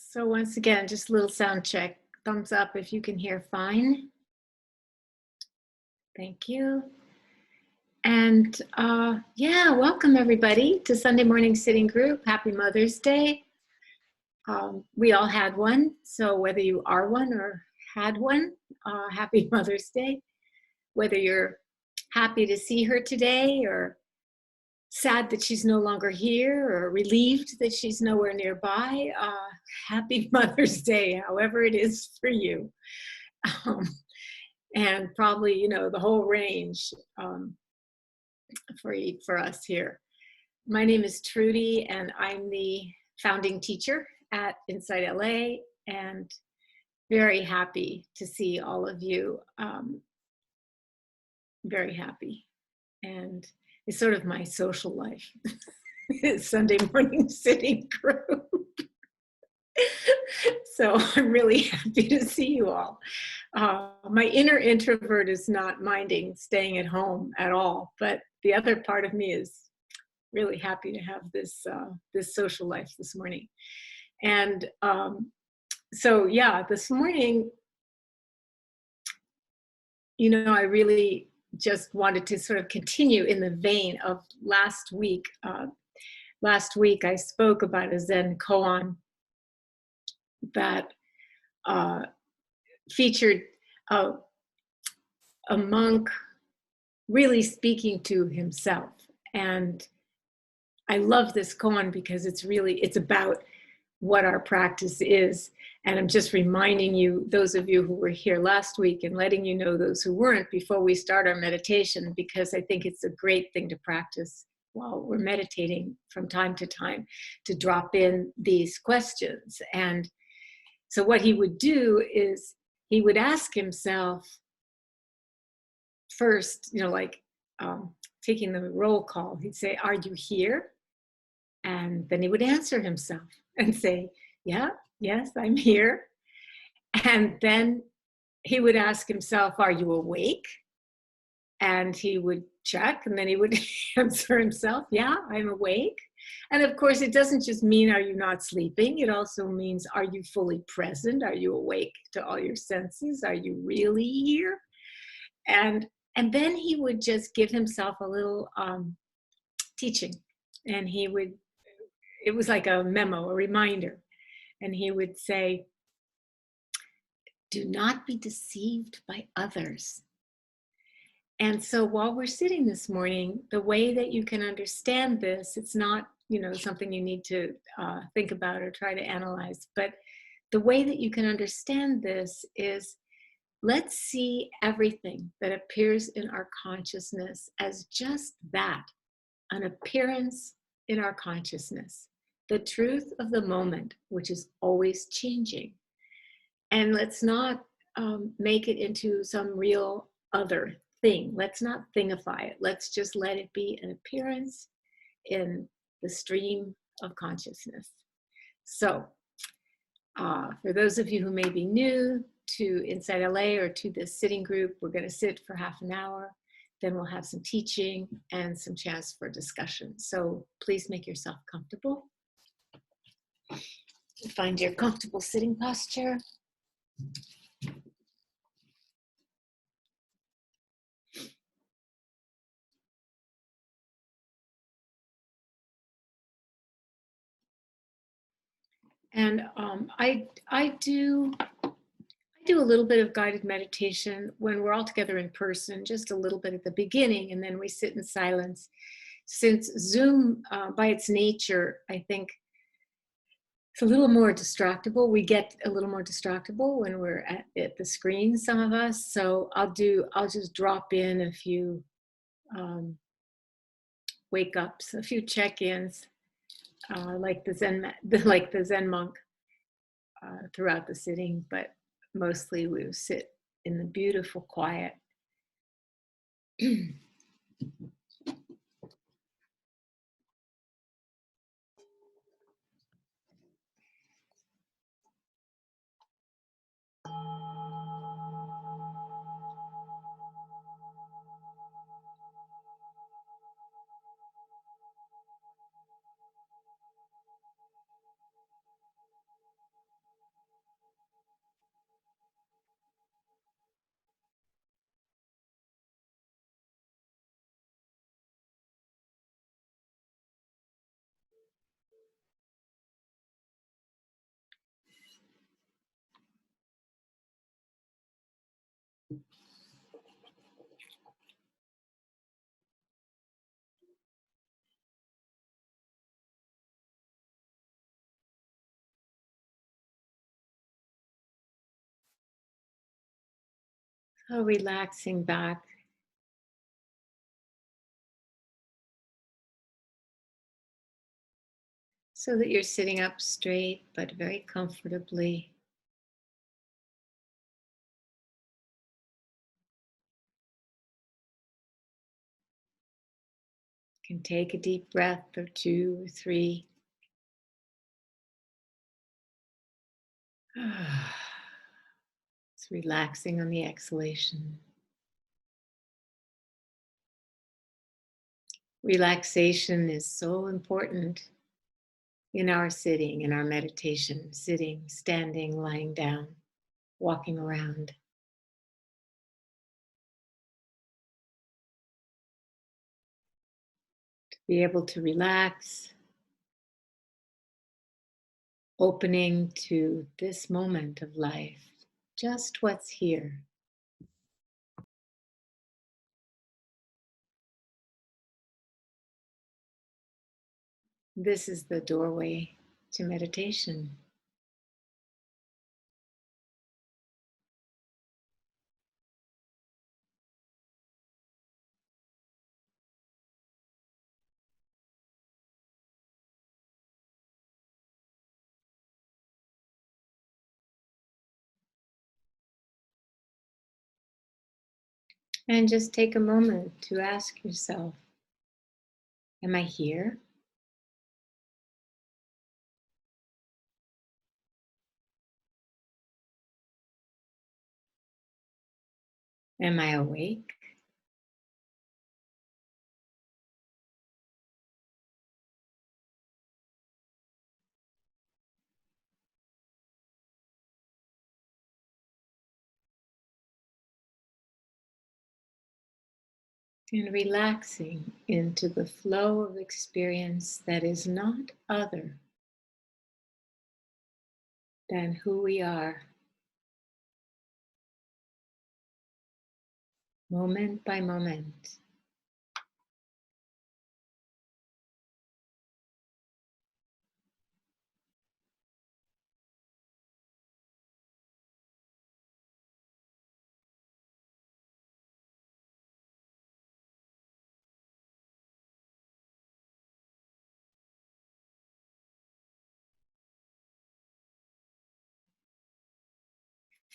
So once again, just a little sound check. Thumbs up if you can hear fine. Thank you. And yeah, welcome everybody to Sunday Morning Sitting Group. Happy Mother's Day. We all had one, so whether you are one or had one, happy Mother's Day. Whether you're happy to see her today or sad that she's no longer here or relieved that she's nowhere nearby, happy Mother's Day, however it is for you. And probably, you know, the whole range for us here. My name is Trudy, and I'm the founding teacher at InsightLA, and very happy to see all of you. Very happy. And it's sort of my social life. It's Sunday morning sitting group. So I'm really happy to see you all. My inner introvert is not minding staying at home at all, but the other part of me is really happy to have this social life this morning. And so yeah, this morning, you know, I really just wanted to sort of continue in the vein of last week. Last week I spoke about a Zen koan that featured a monk really speaking to himself. And I love this koan because it's about what our practice is. And I'm just reminding you, those of you who were here last week, and letting you know those who weren't before we start our meditation, because I think it's a great thing to practice while we're meditating from time to time, to drop in these questions. And so what he would do is he would ask himself first, you know, like taking the roll call, he'd say, "Are you here?" And then he would answer himself and say, "Yeah, yes, I'm here." And then he would ask himself, "Are you awake?" And he would check, and then he would answer himself, "Yeah, I'm awake." And of course, it doesn't just mean, are you not sleeping? It also means, are you fully present? Are you awake to all your senses? Are you really here? And then he would just give himself a little teaching. And it was like a memo, a reminder. And he would say, "Do not be deceived by others." And so while we're sitting this morning, the way that you can understand this, it's not, you know, something you need to think about or try to analyze, but the way that you can understand this is, let's see everything that appears in our consciousness as just that, an appearance in our consciousness, the truth of the moment, which is always changing. And let's not make it into some real other thing. Let's not thingify it. Let's just let it be an appearance in the stream of consciousness. So for those of you who may be new to InsightLA or to this sitting group, we're going to sit for half an hour. Then we'll have some teaching and some chance for discussion. So please make yourself comfortable. Find your comfortable sitting posture. And I do a little bit of guided meditation when we're all together in person, just a little bit at the beginning, and then we sit in silence. Since Zoom, by its nature, I think it's a little more distractible. We get a little more distractible when we're at the screen, some of us. So I'll just drop in a few wake ups, a few check-ins, like the Zen monk throughout the sitting, but mostly we sit in the beautiful quiet. Oh, relaxing back so that you're sitting up straight but very comfortably. You can take a deep breath or two or three. It's relaxing on the exhalation. Relaxation is so important in our sitting, in our meditation, sitting, standing, lying down, walking around. To be able to relax, opening to this moment of life, just what's here. This is the doorway to meditation. And just take a moment to ask yourself, am I here? Am I awake? And relaxing into the flow of experience that is not other than who we are, moment by moment.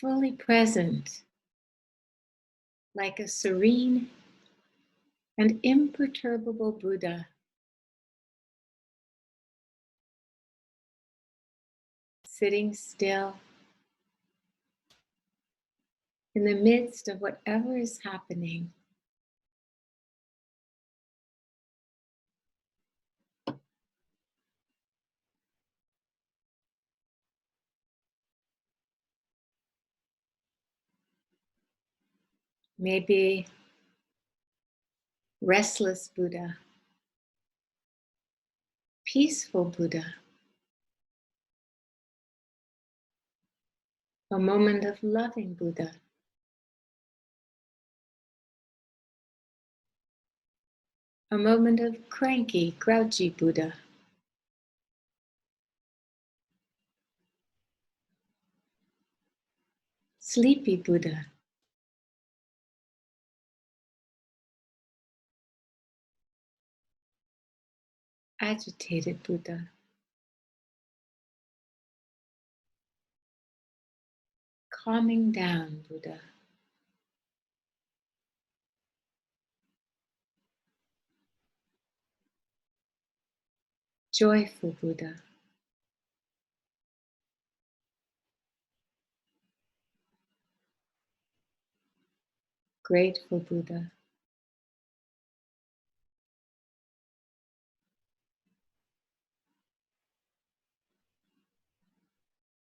Fully present, like a serene and imperturbable Buddha, sitting still in the midst of whatever is happening. Maybe restless Buddha, peaceful Buddha, a moment of loving Buddha, a moment of cranky, grouchy Buddha, sleepy Buddha, agitated Buddha, calming down Buddha, joyful Buddha, grateful Buddha.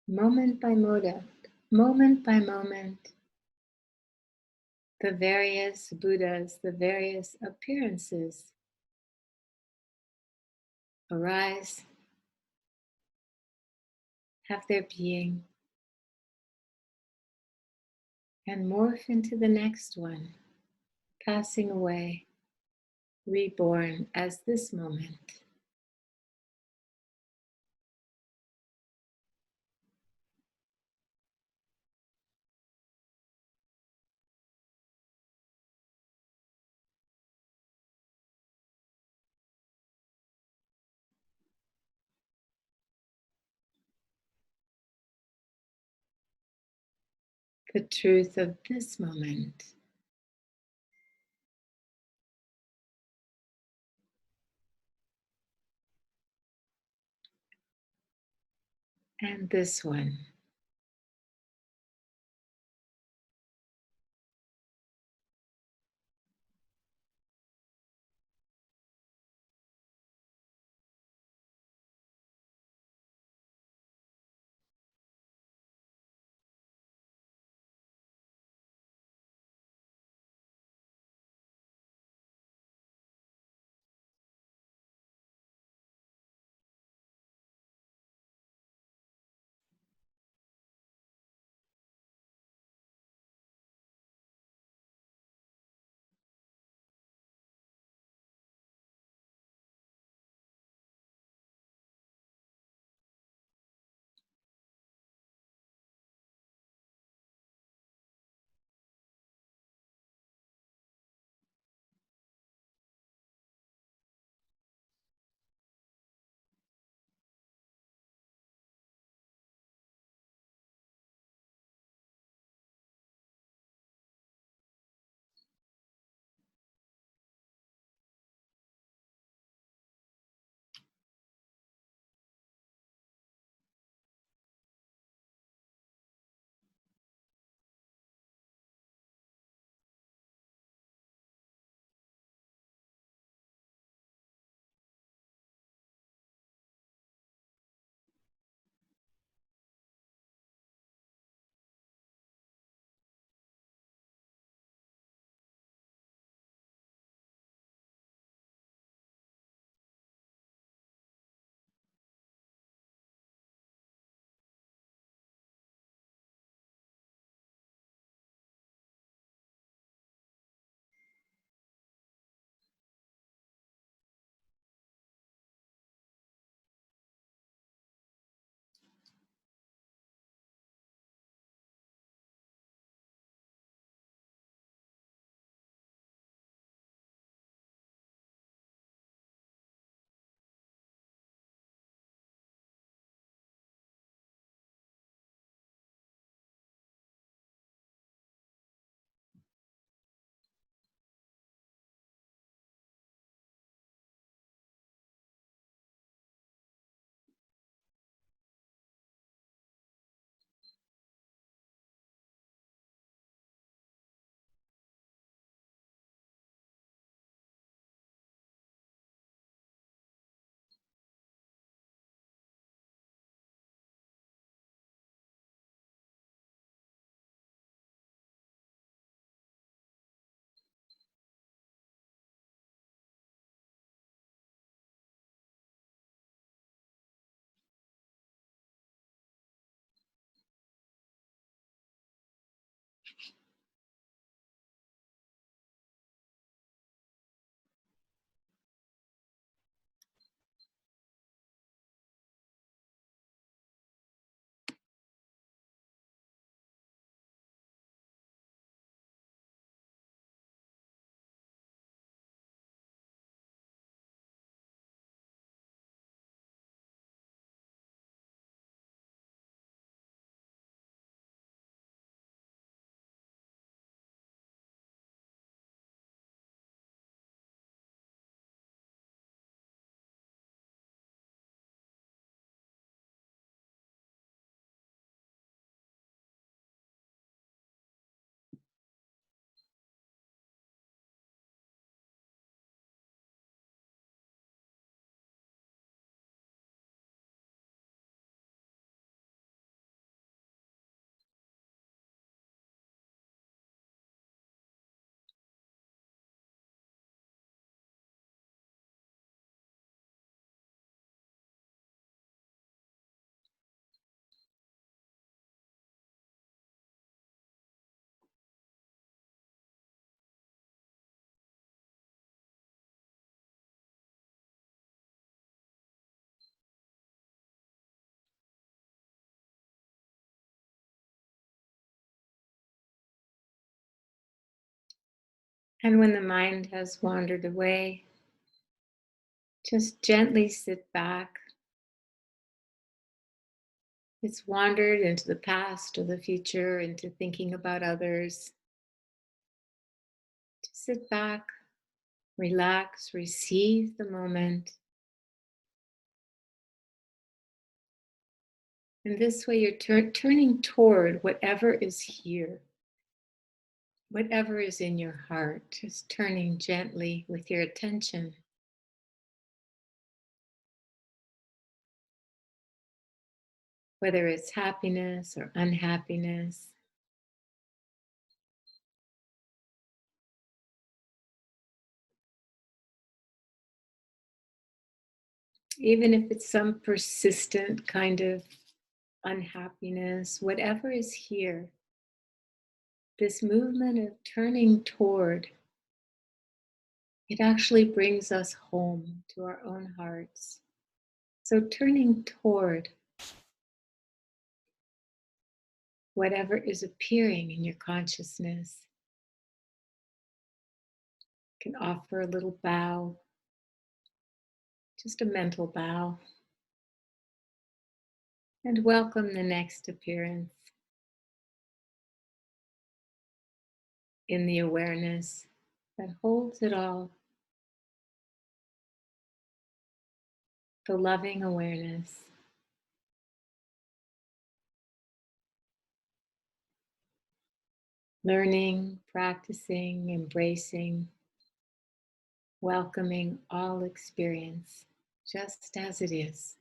Moment by moment, the various Buddhas, the various appearances arise, have their being, and morph into the next one, passing away, reborn as this moment. the truth of this moment. And this one. And when the mind has wandered away, just gently sit back it's wandered into the past or the future, into thinking about others, to sit back, relax, receive the moment. And this way, you're turning toward whatever is here, whatever is in your heart, just turning gently with your attention. Whether it's happiness or unhappiness. Even if it's some persistent kind of unhappiness, whatever is here, this movement of turning toward, it actually brings us home to our own hearts. So turning toward whatever is appearing in your consciousness, you can offer a little bow, just a mental bow, and welcome the next appearance in the awareness that holds it all. The loving awareness. Learning, practicing, embracing, welcoming all experience just as it is.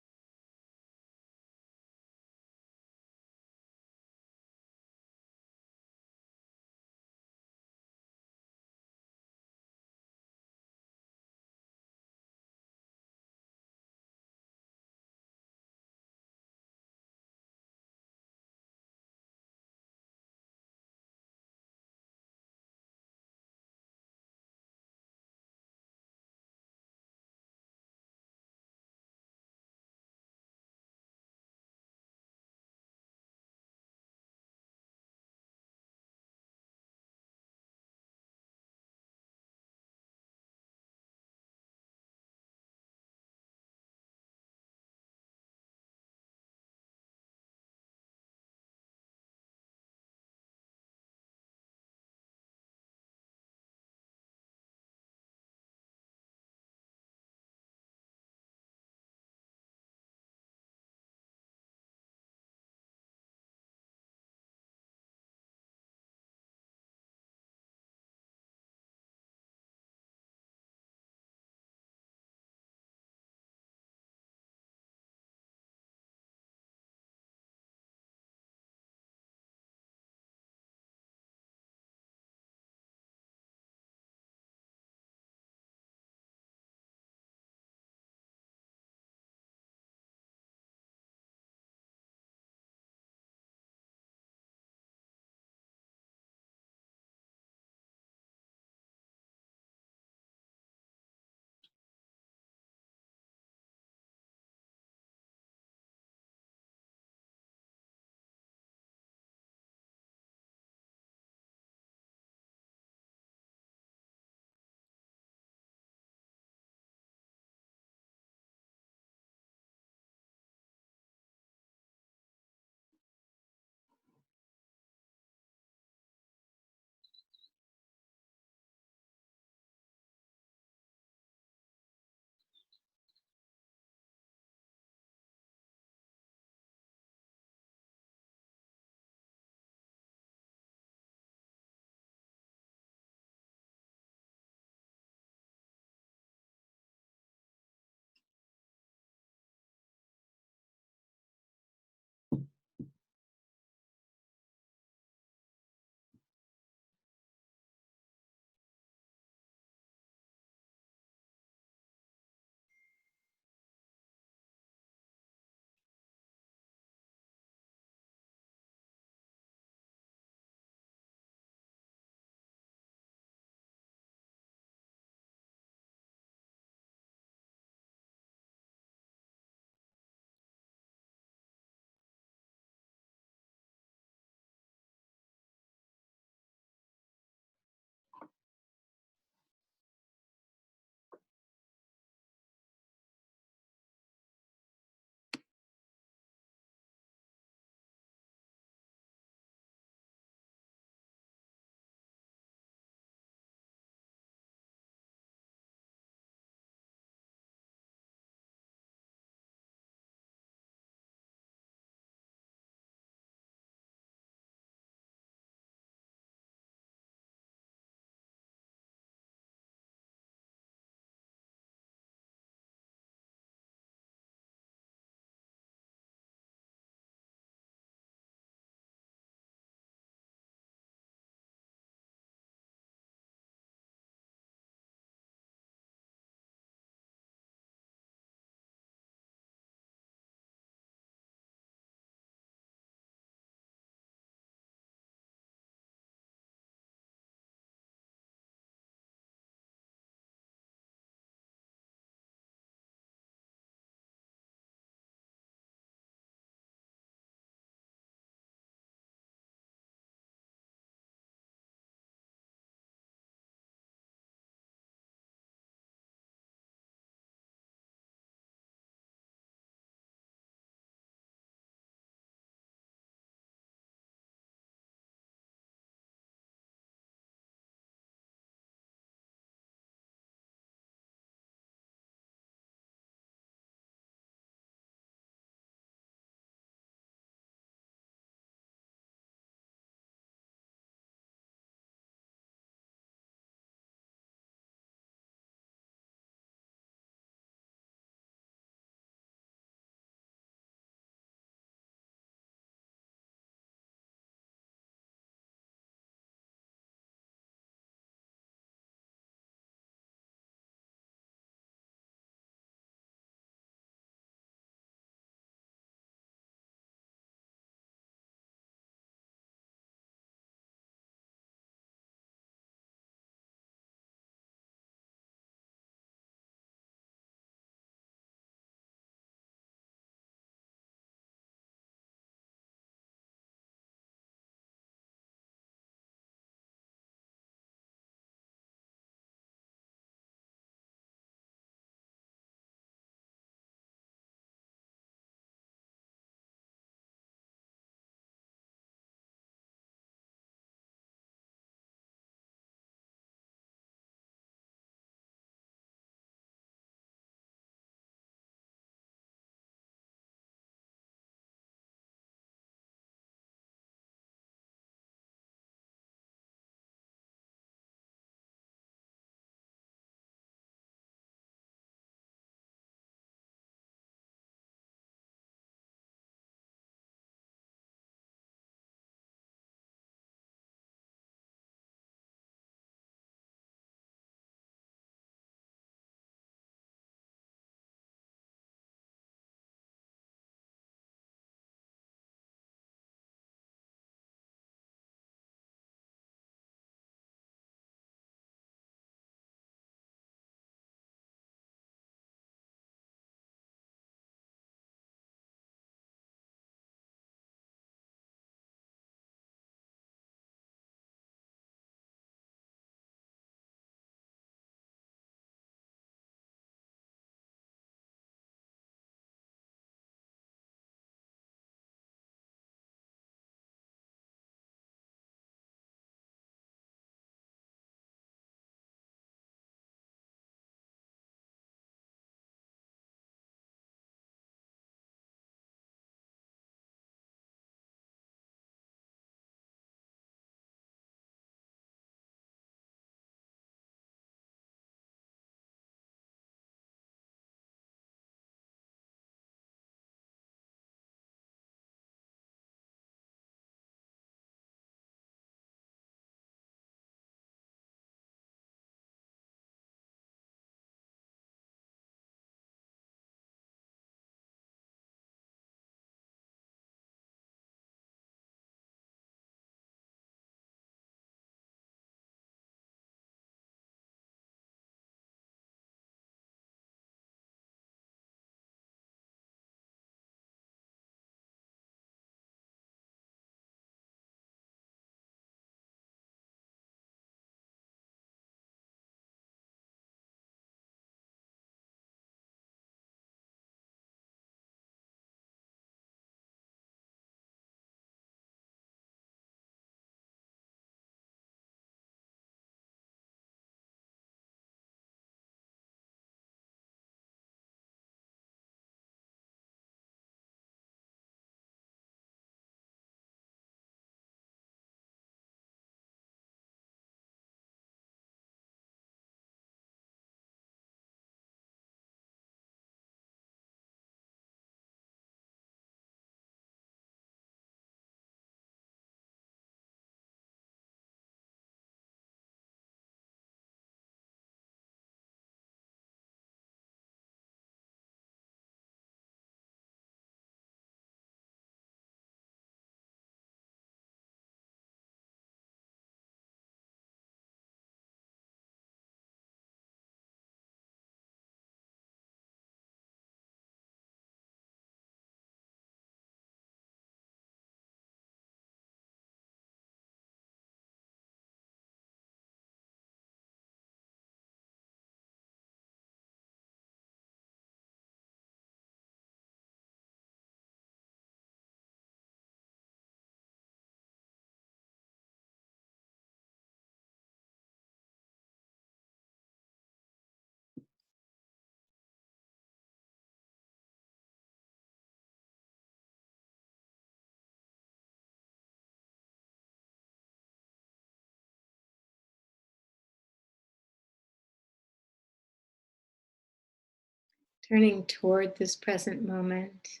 Turning toward this present moment,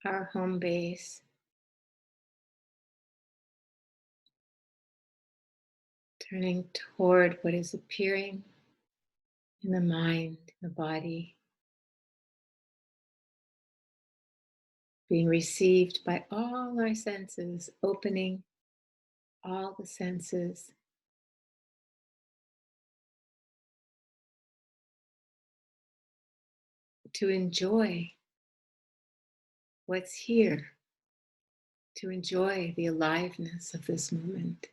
our home base. Turning toward what is appearing in the mind, the body, being received by all our senses, opening all the senses, to enjoy what's here, to enjoy the aliveness of this moment.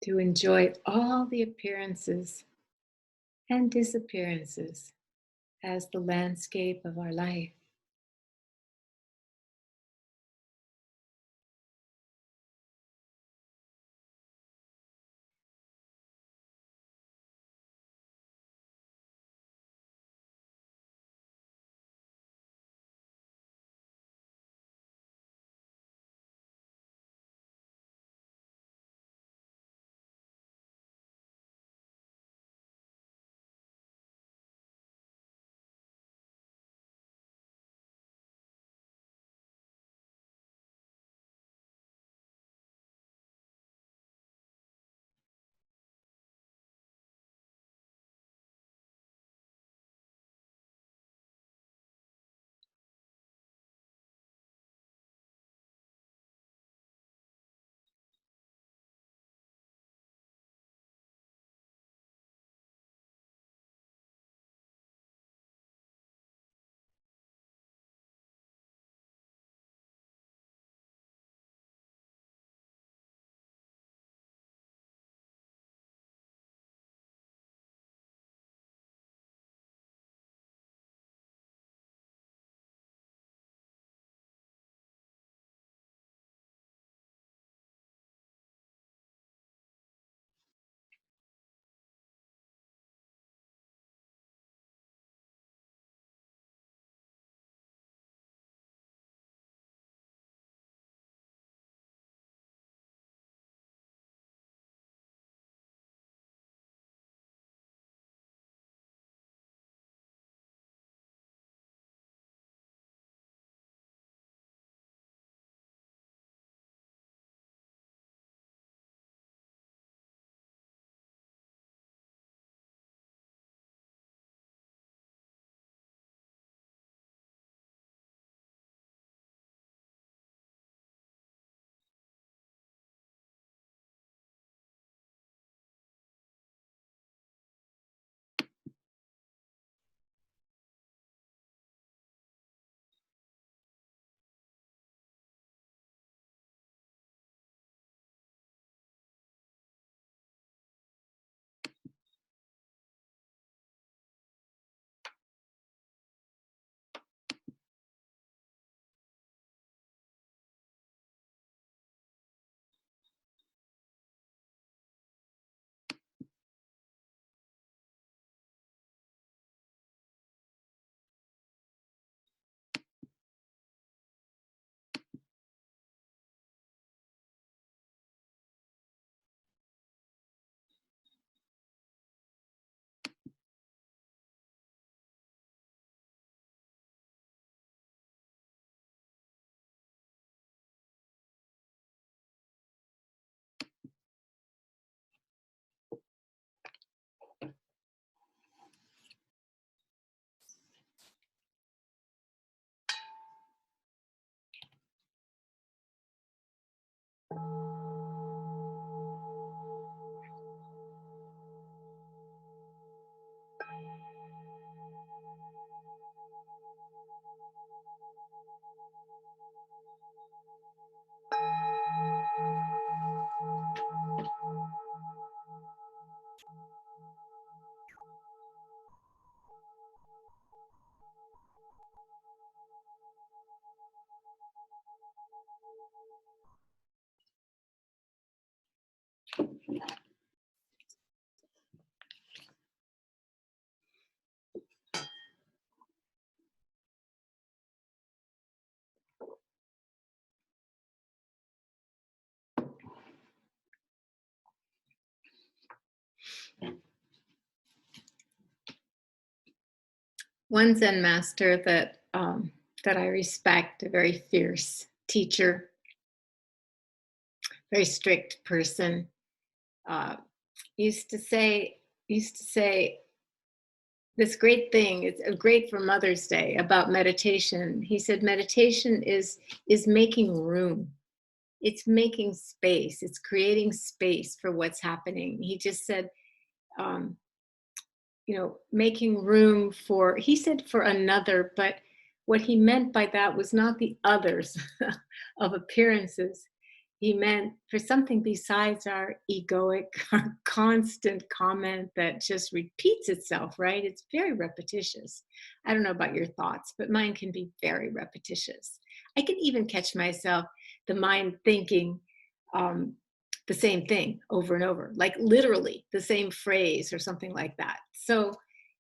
To enjoy all the appearances and disappearances as the landscape of our life. One Zen master that I respect, a very fierce teacher, very strict person, uh, used to say used to say this great thing. It's great for Mother's Day about meditation. He said meditation is making room. It's making space. It's creating space for what's happening. He just said, um, making room for, he said for another, but what he meant by that was not the others of appearances. He meant for something besides our egoic, our constant comment that just repeats itself, right? It's very repetitious. I don't know about your thoughts, but mine can be very repetitious. I can even catch myself, the mind thinking, um, the same thing over and over, like literally the same phrase or something like that. So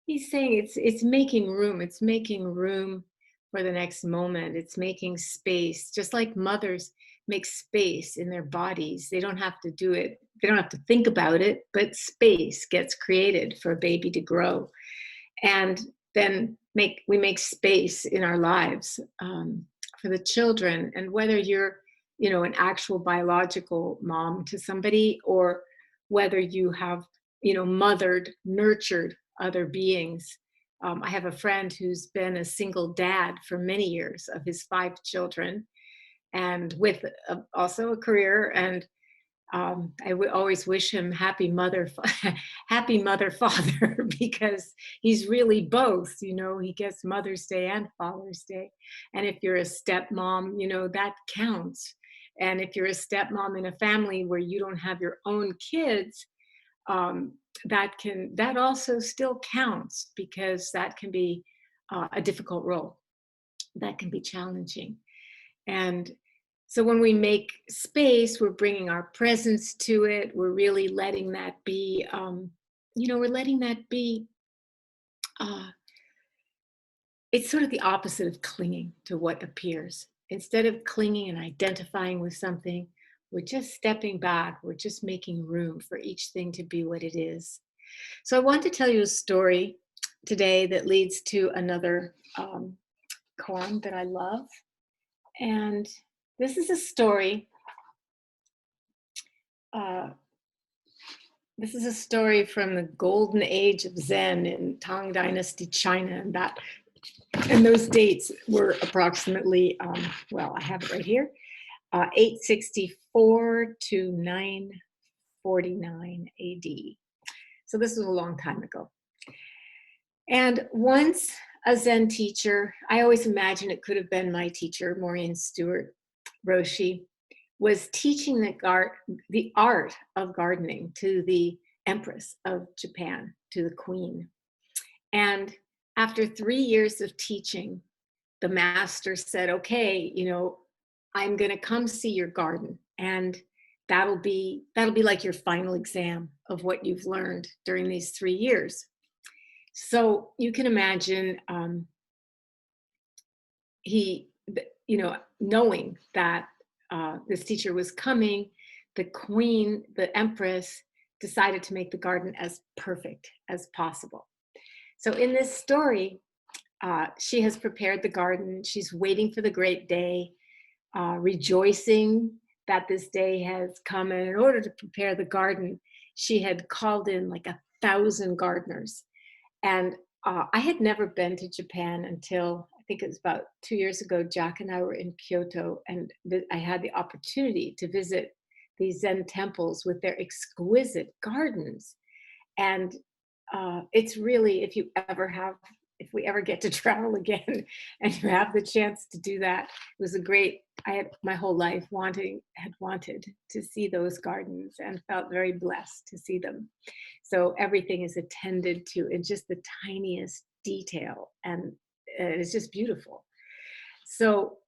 he's saying it's making room. It's making room for the next moment. It's making space, just like mothers make space in their bodies. They don't have to do it. They don't have to think about it, but space gets created for a baby to grow. And then we make space in our lives, for the children. And whether you're, an actual biological mom to somebody, or whether you have, mothered, nurtured other beings. I have a friend who's been a single dad for many years of his 5 children, and with also a career. And I would always wish him happy mother, happy mother father, because he's really both. He gets Mother's Day and Father's Day. And if you're a stepmom, that counts. And if you're a stepmom in a family where you don't have your own kids, um, that also still counts, because that can be a difficult role. That can be challenging. And so when we make space, we're bringing our presence to it. We're really letting that be, we're letting that be. It's sort of the opposite of clinging to what appears. Instead of clinging and identifying with something, we're just stepping back. We're just making room for each thing to be what it is. So I want to tell you a story today that leads to another koan that I love. And this is a story. This is a story from the golden age of Zen in Tang Dynasty China, and those dates were approximately, I have it right here, 864 to 949 AD. So this was a long time ago. And once a Zen teacher, I always imagine it could have been my teacher, Maureen Stewart Roshi, was teaching the art of gardening to the Empress of Japan, to the Queen. And after 3 years of teaching, the master said, okay, I'm going to come see your garden, and that'll be like your final exam of what you've learned during these 3 years. So you can imagine, knowing that this teacher was coming, the Queen, the Empress, decided to make the garden as perfect as possible. So in this story, she has prepared the garden. She's waiting for the great day, rejoicing that this day has come. And in order to prepare the garden, she had called in like 1,000 gardeners. And I had never been to Japan until, I think it was about 2 years ago. Jack and I were in Kyoto, and I had the opportunity to visit these Zen temples with their exquisite gardens. And it's really, if we ever get to travel again and you have the chance to do that, it was I had my whole life had wanted to see those gardens, and felt very blessed to see them. So everything is attended to in just the tiniest detail, and it's just beautiful. So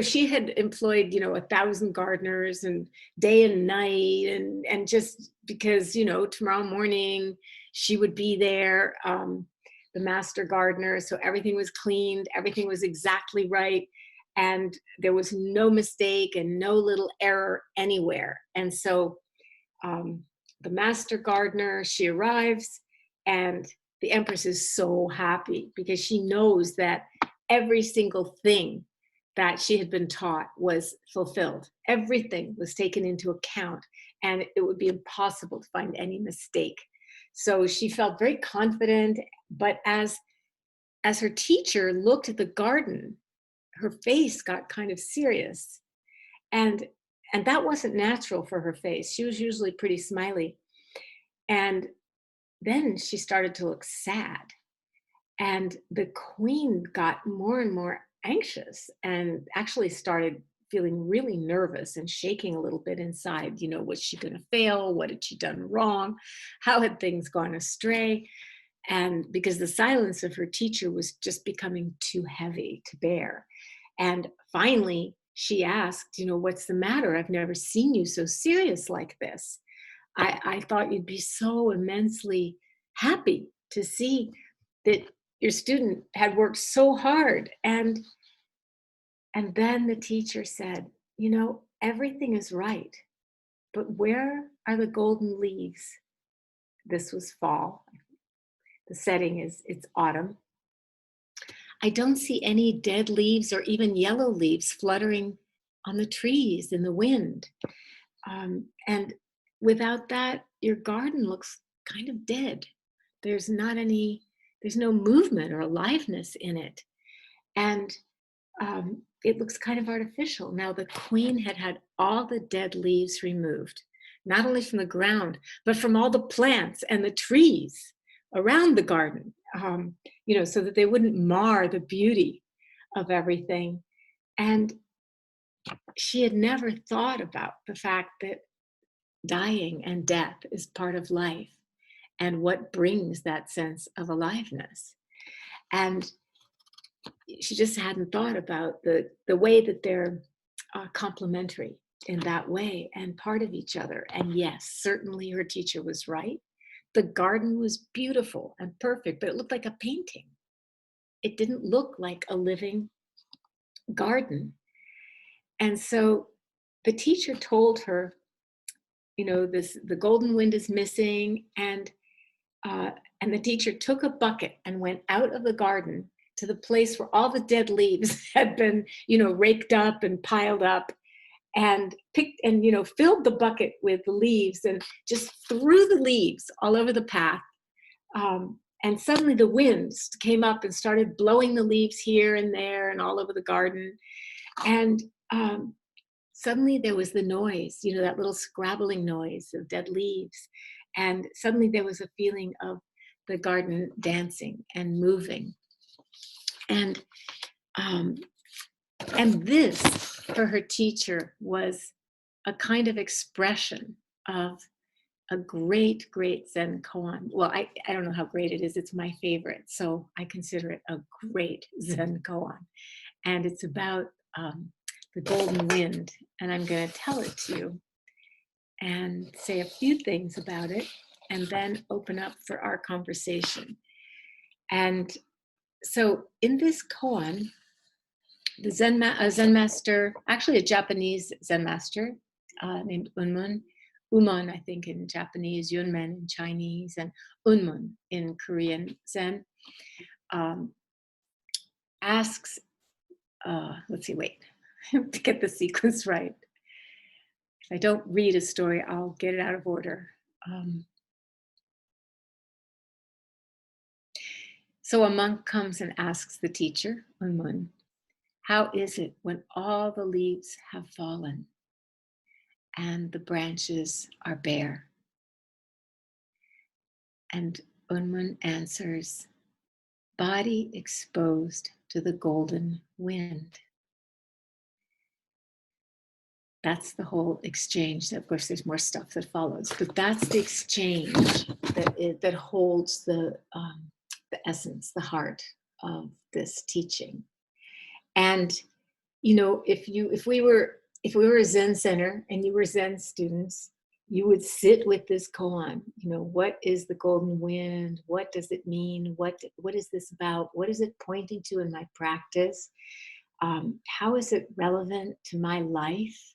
she had employed, 1,000 gardeners, and day and night, and just because, tomorrow morning she would be there, the master gardener. So everything was cleaned, everything was exactly right, and there was no mistake and no little error anywhere. And so the master gardener. She arrives, and the Empress is so happy because she knows that every single thing that she had been taught was fulfilled. Everything was taken into account, and it would be impossible to find any mistake. So she felt very confident, but as her teacher looked at the garden, her face got kind of serious. And and that wasn't natural for her face. She was usually pretty smiley. And then she started to look sad. And the queen got more and more anxious and actually started feeling really nervous and shaking a little bit inside. You know, was she going to fail? What had she done wrong? How had things gone astray? And because the silence of her teacher was just becoming too heavy to bear. And finally, she asked, you know, what's the matter? I've never seen you so serious like this. I thought you'd be so immensely happy to see that your student had worked so hard. And then the teacher said, you know, everything is right, but where are the golden leaves? This was fall. The setting is, it's autumn. I don't see any dead leaves or even yellow leaves fluttering on the trees in the wind. And without that, your garden looks kind of dead. There's not any, there's no movement or aliveness in it. And it looks kind of artificial. Now, the queen had had all the dead leaves removed, not only from the ground, but from all the plants and the trees around the garden, you know, so that they wouldn't mar the beauty of everything. And she had never thought about the fact that dying and death is part of life and what brings that sense of aliveness. And she just hadn't thought about the way that they're complementary in that way and part of each other. And yes, certainly her teacher was right. The garden was beautiful and perfect, but it looked like a painting. It didn't look like a living garden. And so the teacher told her, you know, the golden wind is missing, and the teacher took a bucket and went out of the garden to the place where all the dead leaves had been, you know, raked up and piled up, and picked and, you know, filled the bucket with the leaves and just threw the leaves all over the path. And suddenly the winds came up and started blowing the leaves here and there and all over the garden. And suddenly there was the noise, you know, that little scrabbling noise of dead leaves. And suddenly there was a feeling of the garden dancing and moving. And this, for her teacher, was a kind of expression of a great, great Zen koan. Well, I don't know how great it is. It's my favorite. So I consider it a great Zen koan. And it's about the golden wind. And I'm going to tell it to you and say a few things about it and then open up for our conversation. And so in this koan, the Zen master, actually a Japanese Zen master named Unmun, Umon, I think in Japanese, Yunmen in Chinese, and Unmun in Korean Zen, asks, let's see, wait, to get the sequence right. If I don't read a story, I'll get it out of order. So a monk comes and asks the teacher, Unmun, how is it when all the leaves have fallen and the branches are bare? And Unmun answers, body exposed to the golden wind. That's the whole exchange. Of course, there's more stuff that follows, but that's the exchange that holds the essence, the heart of this teaching. And you know, if we were a Zen center and you were Zen students, you would sit with this koan. You know, what is the golden wind? What does it mean? What is this about? What is it pointing to in my practice? How is it relevant to my life?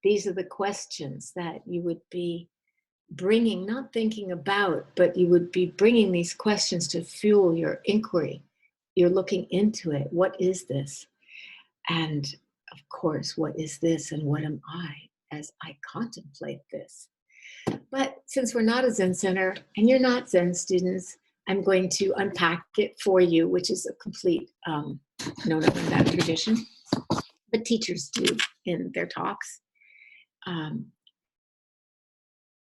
These are the questions that you would be bringing, not thinking about, but you would be bringing these questions to fuel your inquiry. You're looking into it. What is this? And of course, what is this and what am I as I contemplate this? But since we're not a Zen center and you're not Zen students, I'm going to unpack it for you, which is a complete no-no in that tradition, but teachers do in their talks.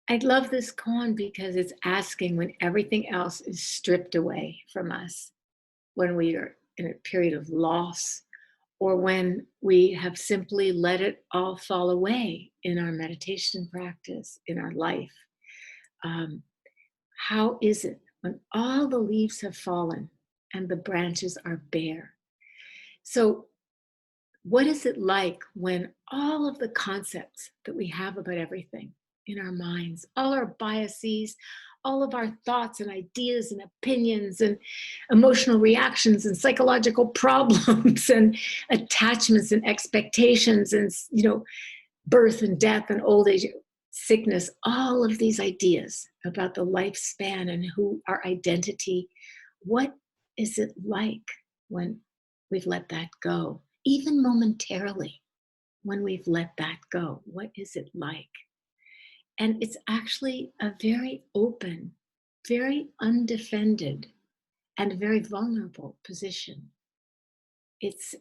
I love this koan because it's asking when everything else is stripped away from us, when we are in a period of loss, or when we have simply let it all fall away in our meditation practice, in our life. How is it when all the leaves have fallen and the branches are bare? So, what is it like when all of the concepts that we have about everything in our minds, all our biases, all of our thoughts and ideas and opinions and emotional reactions and psychological problems and attachments and expectations and, birth and death and old age, sickness, all of these ideas about the lifespan and who our identity, what is it like when we've let that go? Even momentarily, when we've let that go, what is it like? And it's actually a very open, very undefended, and very vulnerable position. It's,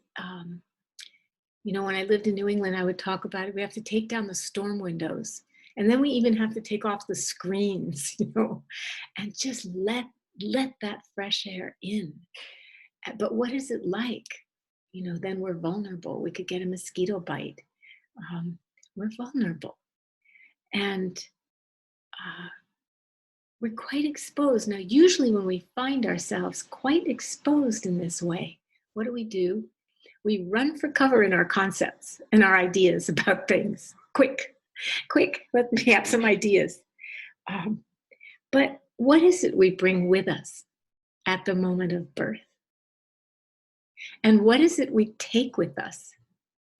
when I lived in New England, I would talk about it. We have to take down the storm windows. And then we even have to take off the screens, and just let that fresh air in. But what is it like? Then we're vulnerable. We could get a mosquito bite. We're vulnerable. And we're quite exposed. Now, usually when we find ourselves quite exposed in this way, what do? We run for cover in our concepts and our ideas about things. Quick, let me have some ideas. But what is it we bring with us at the moment of birth? And what is it we take with us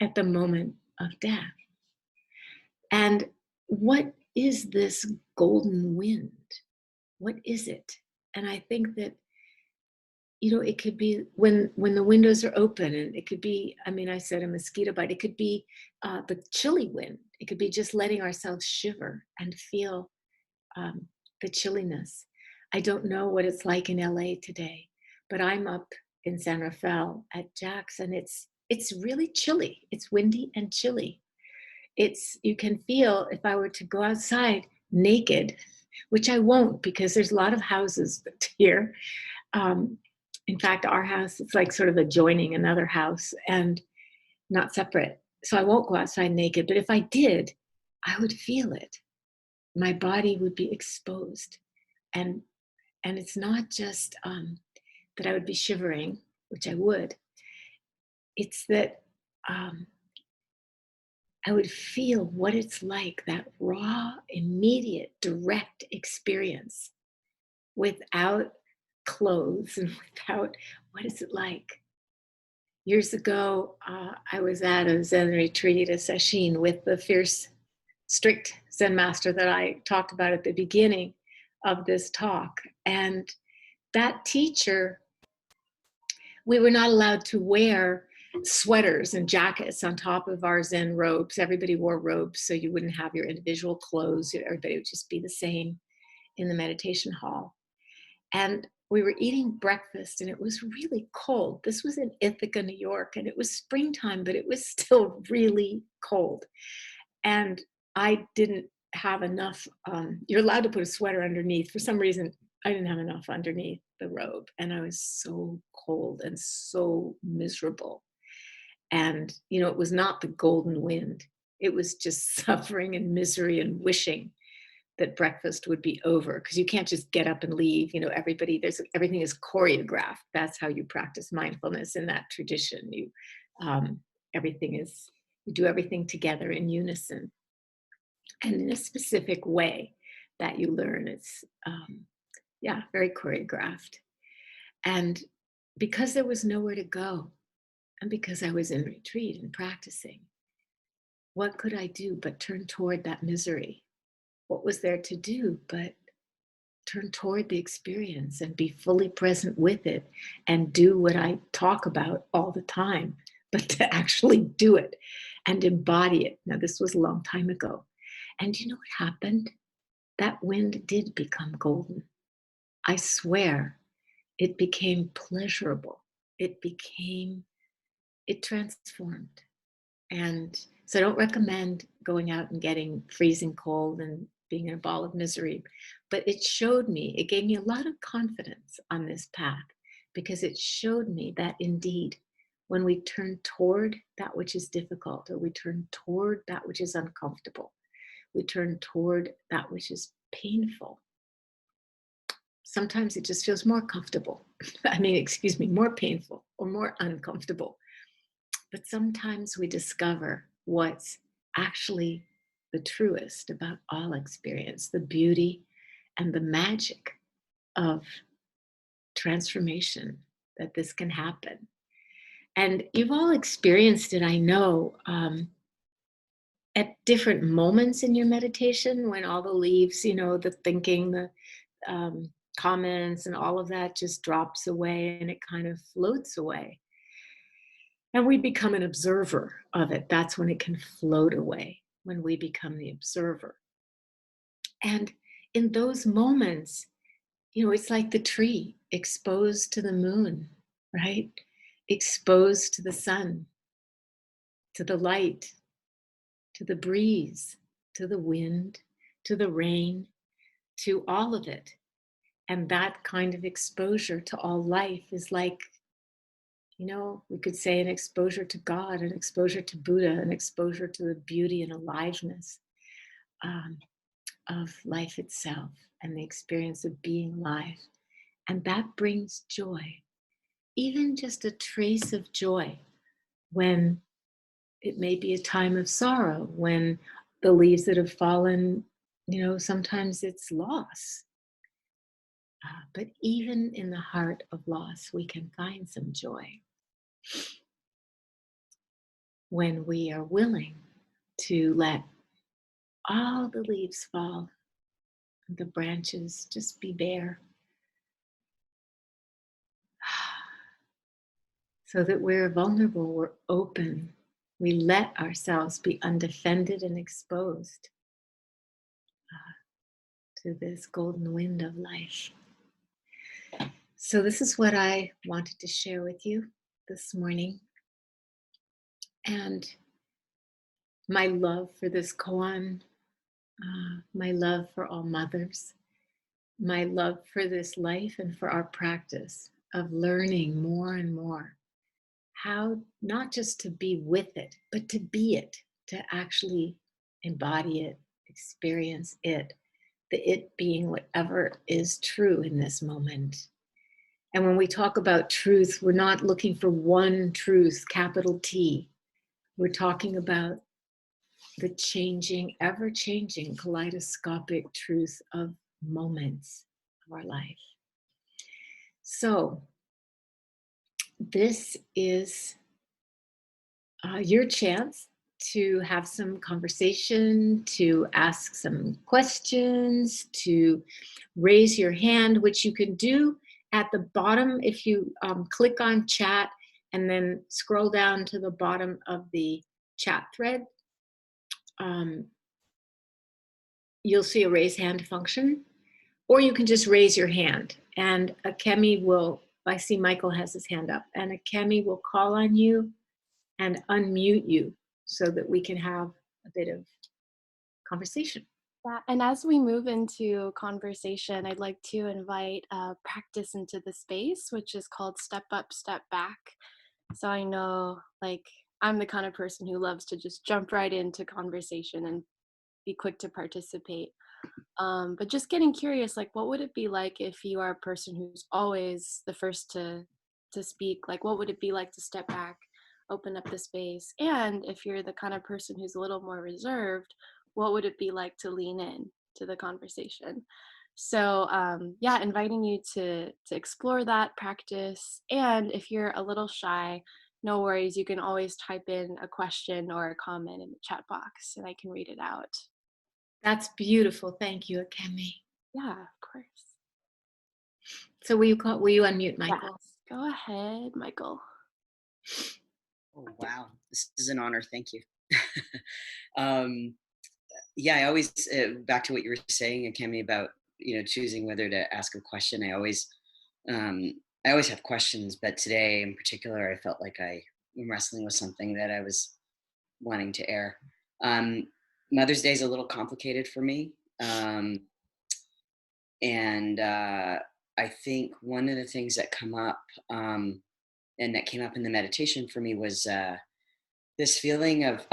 at the moment of death? And what is this golden wind? What is it? And I think that, it could be when the windows are open, and it could be, I said a mosquito bite, it could be the chilly wind. It could be just letting ourselves shiver and feel the chilliness. I don't know what it's like in LA today, but I'm up in San Rafael at Jack's, and it's really chilly. It's windy and chilly. You can feel, if I were to go outside naked, which I won't because there's a lot of houses here. In fact, our house, it's like sort of adjoining another house and not separate. So I won't go outside naked, but if I did, I would feel it. My body would be exposed. And it's not just that I would be shivering, which I would. It's that I would feel what it's like, that raw, immediate, direct experience without clothes and without, what is it like? Years ago, I was at a Zen retreat, a sesshin, with the fierce, strict Zen master that I talked about at the beginning of this talk. And that teacher, we were not allowed to wear sweaters and jackets on top of our Zen robes. Everybody wore robes, so you wouldn't have your individual clothes. Everybody would just be the same in the meditation hall. And we were eating breakfast, and it was really cold. This was in Ithaca, New York, and it was springtime, but it was still really cold. And I didn't have enough. You're allowed to put a sweater underneath. For some reason, I didn't have enough underneath the robe, and I was so cold and so miserable. And, it was not the golden wind. It was just suffering and misery and wishing that breakfast would be over, because you can't just get up and leave. Everything is choreographed. That's how you practice mindfulness in that tradition. You do everything together in unison and in a specific way that you learn. It's very choreographed. And because there was nowhere to go, and because I was in retreat and practicing, what could I do but turn toward that misery? what was there to do but turn toward the experience and be fully present with it and do what I talk about all the time, but to actually do it and embody it. Now, this was a long time ago. And you know what happened? That wind did become golden. I swear it became pleasurable. It transformed. And so I don't recommend going out and getting freezing cold and being in a ball of misery. But it showed me, it gave me a lot of confidence on this path because it showed me that indeed, when we turn toward that which is difficult, or we turn toward that which is uncomfortable, we turn toward that which is painful, sometimes it just feels more comfortable. More painful or more uncomfortable. But sometimes we discover what's actually the truest about all experience, the beauty and the magic of transformation, that this can happen. And you've all experienced it, I know, at different moments in your meditation when all the leaves, the thinking, the comments, and all of that just drops away and it kind of floats away. And we become an observer of it. That's when it can float away, when we become the observer. And in those moments, it's like the tree exposed to the moon, right? Exposed to the sun, to the light, to the breeze, to the wind, to the rain, to all of it. And that kind of exposure to all life is like, we could say an exposure to God, an exposure to Buddha, an exposure to the beauty and aliveness of life itself and the experience of being alive. And that brings joy, even just a trace of joy when it may be a time of sorrow, when the leaves that have fallen, sometimes it's loss. But even in the heart of loss, we can find some joy when we are willing to let all the leaves fall, and the branches just be bare, so that we're vulnerable, we're open, we let ourselves be undefended and exposed to this golden wind of life. So this is what I wanted to share with you this morning. And my love for this koan, my love for all mothers, my love for this life and for our practice of learning more and more how not just to be with it, but to be it, to actually embody it, experience it, the it being whatever is true in this moment. And when we talk about truth, we're not looking for one truth, capital T. We're talking about the changing, ever-changing, kaleidoscopic truth of moments of our life. So this is your chance to have some conversation, to ask some questions, to raise your hand, which you can do at the bottom if you click on chat and then scroll down to the bottom of the chat thread. You'll see a raise hand function, or you can just raise your hand and a Kemi will, I see Michael has his hand up, and a Kemi will call on you and unmute you so that we can have a bit of conversation. Yeah, and as we move into conversation, I'd like to invite practice into the space, which is called Step Up, Step Back. So I know, I'm the kind of person who loves to just jump right into conversation and be quick to participate. But just getting curious, what would it be like if you are a person who's always the first to speak? What would it be like to step back, open up the space? And if you're the kind of person who's a little more reserved, what would it be like to lean in to the conversation? So inviting you to explore that practice. And if you're a little shy, no worries, you can always type in a question or a comment in the chat box and I can read it out. That's beautiful. Thank you, Akemi. Yeah, of course. So will you unmute Yes. Michael? Go ahead, Michael. Oh, wow. This is an honor. Thank you. um, yeah, I always, back to what you were saying, Akemi, about, choosing whether to ask a question. I always have questions, but today in particular, I felt like I am wrestling with something that I was wanting to air. Um, Mother's Day is a little complicated for me. And I think one of the things that come up, and that came up in the meditation for me was, this feeling of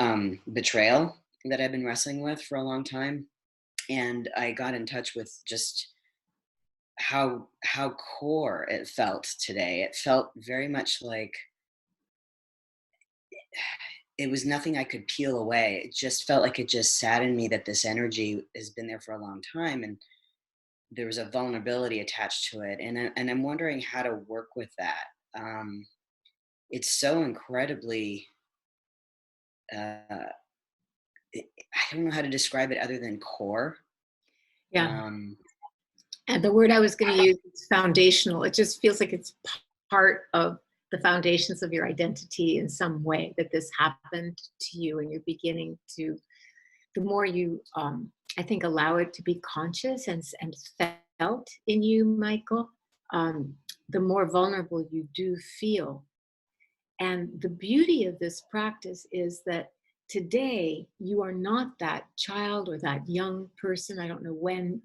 betrayal that I've been wrestling with for a long time. And I got in touch with just how core it felt today. It felt very much like it was nothing I could peel away. It just felt like it just sat in me, that this energy has been there for a long time, and there was a vulnerability attached to it. And I'm wondering how to work with that. It's so incredibly uh, I don't know how to describe it other than core. Yeah. Um, And the word I was going to use is foundational. It just feels like it's part of the foundations of your identity in some way, that this happened to you and you're beginning to, the more you, I think, allow it to be conscious and felt in you, Michael, the more vulnerable you do feel. And the beauty of this practice is that today you are not that child or that young person. I don't know when,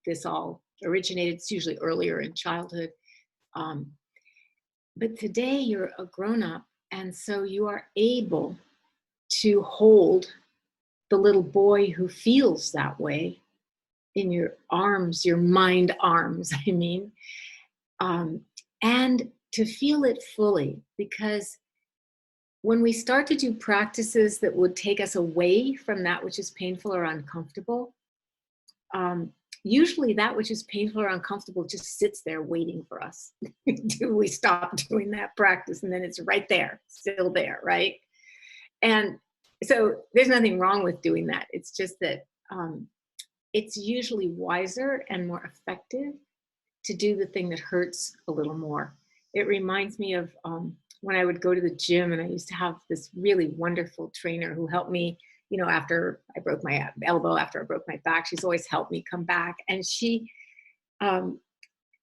this all originated. It's usually earlier in childhood. Um, but today you're a grown up. And so you are able to hold the little boy who feels that way in your arms, your mind arms, I mean, um, and to feel it fully. Because when we start to do practices that would take us away from that which is painful or uncomfortable, usually that which is painful or uncomfortable just sits there waiting for us. Do we stop doing that practice? And then it's right there, still there, right? And so there's nothing wrong with doing that. It's just that it's usually wiser and more effective to do the thing that hurts a little more. It reminds me of when I would go to the gym, and I used to have this really wonderful trainer who helped me, after I broke my elbow, after I broke my back. She's always helped me come back. And um,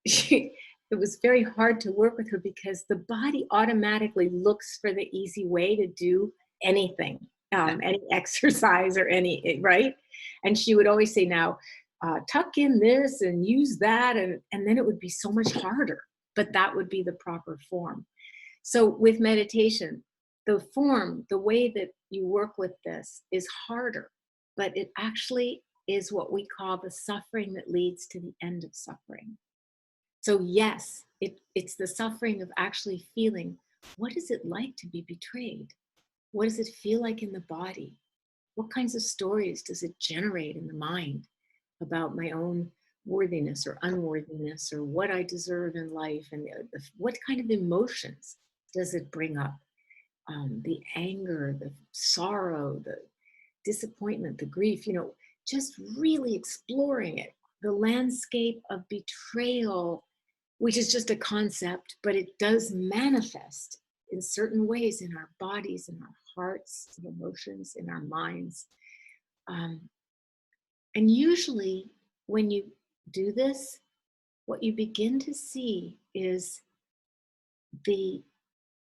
she, it was very hard to work with her because the body automatically looks for the easy way to do anything, any exercise or right? And she would always say, now, tuck in this and use that. And then it would be so much harder, but that would be the proper form. So with meditation, the form, the way that you work with this is harder, but it actually is what we call the suffering that leads to the end of suffering. So yes, it's the suffering of actually feeling, what is it like to be betrayed? What does it feel like in the body? What kinds of stories does it generate in the mind about my own worthiness or unworthiness, or what I deserve in life? And what kind of emotions does it bring up? The anger, the sorrow, the disappointment, the grief, just really exploring it. The landscape of betrayal, which is just a concept, but it does manifest in certain ways in our bodies, in our hearts, in emotions, in our minds. And usually when you do this, what you begin to see is the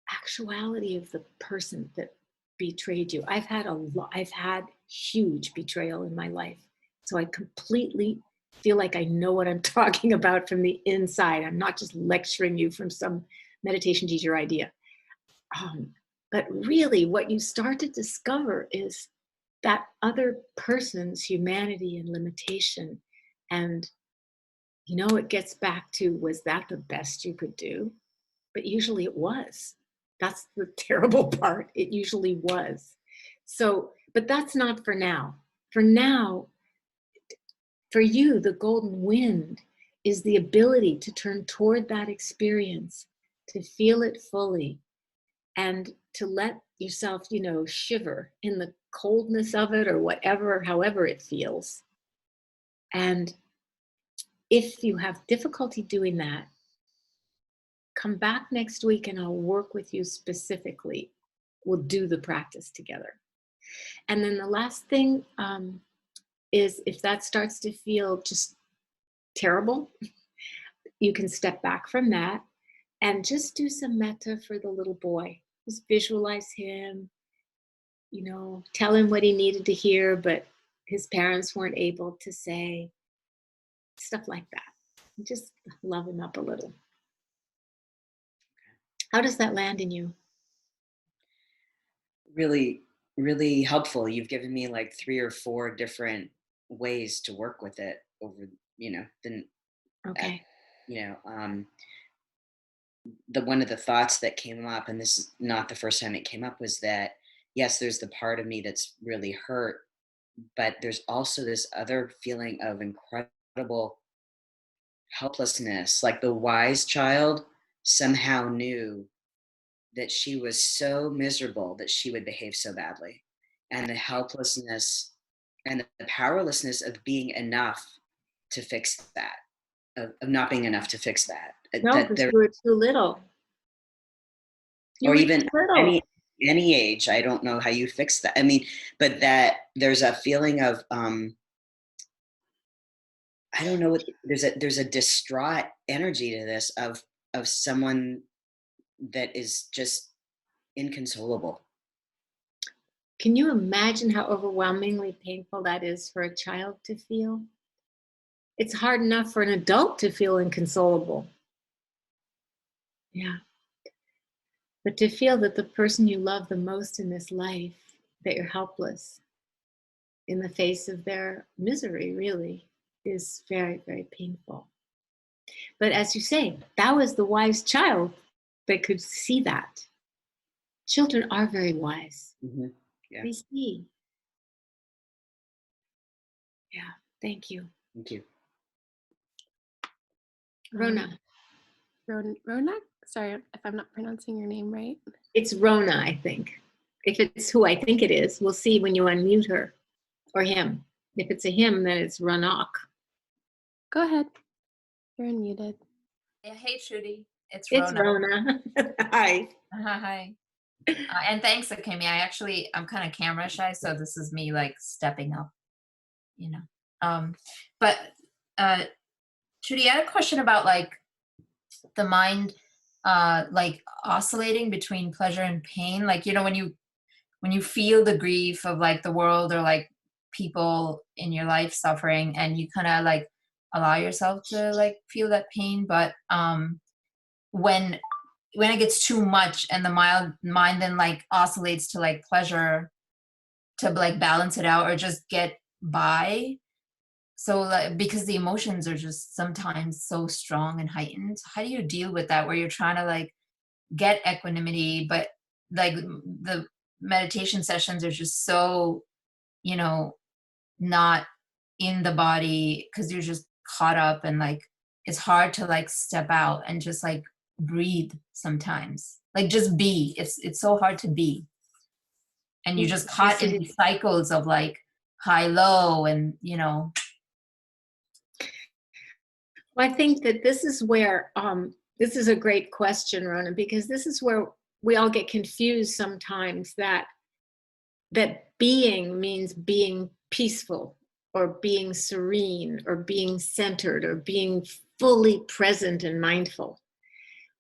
actuality of the person that betrayed you. I've had huge betrayal in my life. So I completely feel like I know what I'm talking about from the inside. I'm not just lecturing you from some meditation teacher idea. But really what you start to discover is that other person's humanity and limitation. And it gets back to, was that the best you could do? But usually it was. That's the terrible part. It usually was. So, but that's not for now. For now, for you, the golden wind is the ability to turn toward that experience, to feel it fully, and to let yourself, shiver in the coldness of it, or whatever, however it feels. And if you have difficulty doing that, come back next week and I'll work with you specifically. We'll do the practice together. And then the last thing is if that starts to feel just terrible, you can step back from that and just do some metta for the little boy. Just visualize him, tell him what he needed to hear, but his parents weren't able to say, stuff like that. Just love him up a little. How does that land in you? Really, really helpful. You've given me like 3 or 4 different ways to work with it over, the, Okay. The one of the thoughts that came up, and this is not the first time it came up, was that yes, there's the part of me that's really hurt, but there's also this other feeling of incredible helplessness. Like the wise child somehow knew that she was so miserable that she would behave so badly, and the helplessness and the powerlessness of being enough to fix that, of not being enough to fix that. No, That because there, you were too little. You or were even too little. any age, I don't know how you fix that. I mean, but that there's a feeling of I don't know what, there's a distraught energy to this of someone that is just inconsolable. Can you imagine how overwhelmingly painful that is for a child to feel? It's hard enough for an adult to feel inconsolable. Yeah. But to feel that the person you love the most in this life, that you're helpless in the face of their misery, really, is very, very painful. But as you say, that was the wise child that could see that. Children are very wise. Mm-hmm. Yeah. They see. Yeah, thank you. Thank you. Rona. Ronak? Sorry if I'm not pronouncing your name right. It's Rona, I think. If it's who I think it is, we'll see when you unmute her or him. If it's a him, then it's Ronak. Go ahead. You're unmuted. Yeah, hey, Trudy. It's It's Rona. Rona. Hi. Hi. And thanks, Akemi. I'm kind of camera shy, so this is me like stepping up, But Trudy, I had a question about like the mind, like oscillating between pleasure and pain. Like, when you feel the grief of like the world or like people in your life suffering, and you kind of like allow yourself to like feel that pain, but when it gets too much and the mind then like oscillates to like pleasure to like balance it out or just get by. So like, because the emotions are just sometimes so strong and heightened, how do you deal with that where you're trying to like get equanimity, but like the meditation sessions are just so, not in the body because you're just caught up, and like it's hard to like step out and just like breathe sometimes, like just be. It's so hard to be, and you're just caught in these cycles of like high low, and Well, I think that this is where this is a great question, Rona, because this is where we all get confused sometimes that being means being peaceful or being serene or being centered or being fully present and mindful.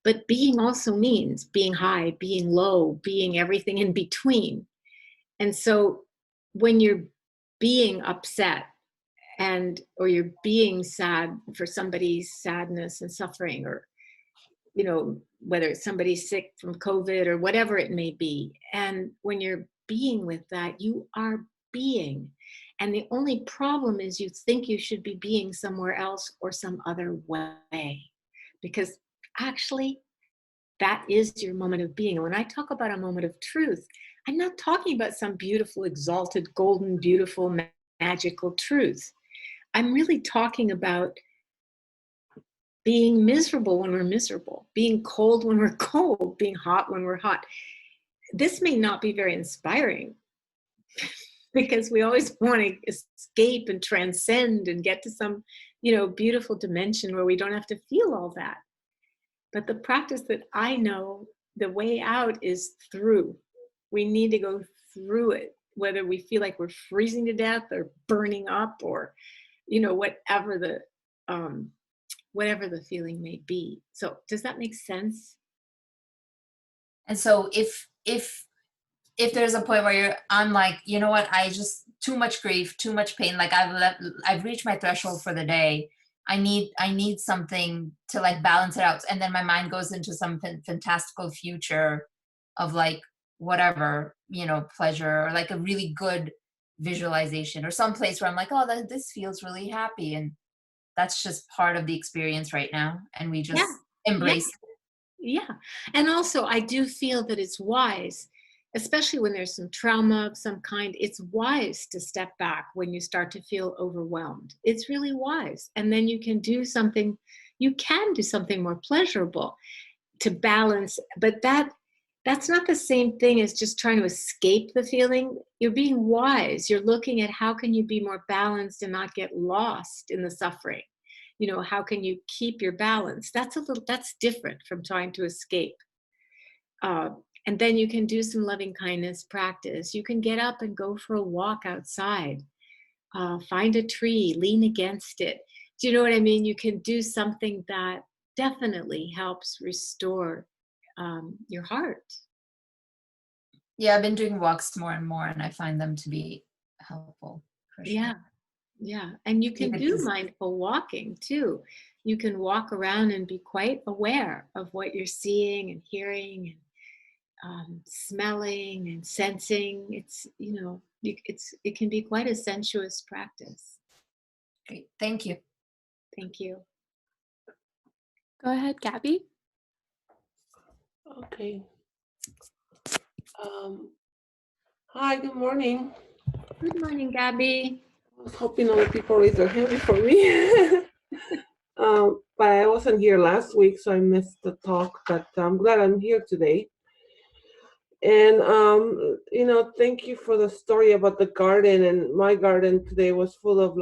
But being also means being high, being low, being everything in between. And so when you're being upset or you're being sad for somebody's sadness and suffering, or whether it's somebody sick from COVID or whatever it may be, and when you're being with that, you are being. And the only problem is you think you should be being somewhere else or some other way, because actually that is your moment of being. And when I talk about a moment of truth, I'm not talking about some beautiful, exalted, golden, beautiful, magical truth. I'm really talking about being miserable when we're miserable, being cold when we're cold, being hot when we're hot. This may not be very inspiring, because we always want to escape and transcend and get to some, beautiful dimension where we don't have to feel all that. But the practice that I know, the way out is through. We need to go through it, whether we feel like we're freezing to death or burning up or, whatever the feeling may be. So does that make sense? And so if there's a point where I'm like, you know what, I just too much grief, too much pain, like I've reached my threshold for the day. I need something to like balance it out. And then my mind goes into some fantastical future of like whatever, pleasure, or like a really good visualization or some place where I'm like, oh, this feels really happy. And that's just part of the experience right now. And we just embrace it. Yeah. And also I do feel that it's wise, especially when there's some trauma of some kind, it's wise to step back when you start to feel overwhelmed. It's really wise. And then you can do something more pleasurable to balance. But that's not the same thing as just trying to escape the feeling. You're being wise. You're looking at how can you be more balanced and not get lost in the suffering. How can you keep your balance? That's different from trying to escape. And then you can do some loving kindness practice. You can get up and go for a walk outside. Find a tree, lean against it. Do you know what I mean? You can do something that definitely helps restore your heart. Yeah, I've been doing walks more and more, and I find them to be helpful. For sure. Yeah. And you can do mindful walking too. You can walk around and be quite aware of what you're seeing and hearing and smelling and sensing. It's, it can be quite a sensuous practice. Great. Thank you. Thank you. Go ahead, Gabby. Okay. Hi, good morning. Good morning, Gabby. I was hoping other people raised their hand before me. But I wasn't here last week, so I missed the talk, but I'm glad I'm here today. And, thank you for the story about the garden. And my garden today was full of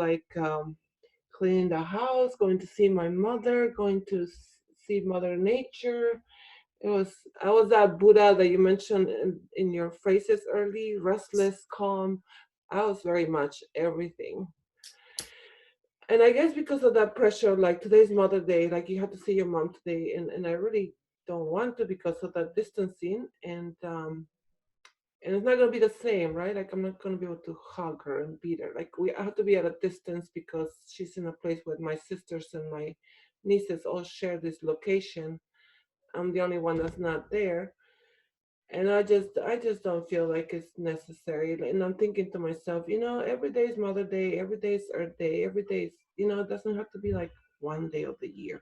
cleaning the house, going to see my mother, going to see Mother Nature. I was that Buddha that you mentioned in your phrases early, restless, calm. I was very much everything. And I guess because of that pressure, like today's Mother Day, like you have to see your mom today, and I really don't want to because of that distancing, and it's not gonna be the same, right? Like I'm not gonna be able to hug her and beat her. Like I have to be at a distance because she's in a place where my sisters and my nieces all share this location. I'm the only one that's not there. And I just don't feel like it's necessary. And I'm thinking to myself, every day is Mother Day, every day is Earth Day, every day is, it doesn't have to be like one day of the year.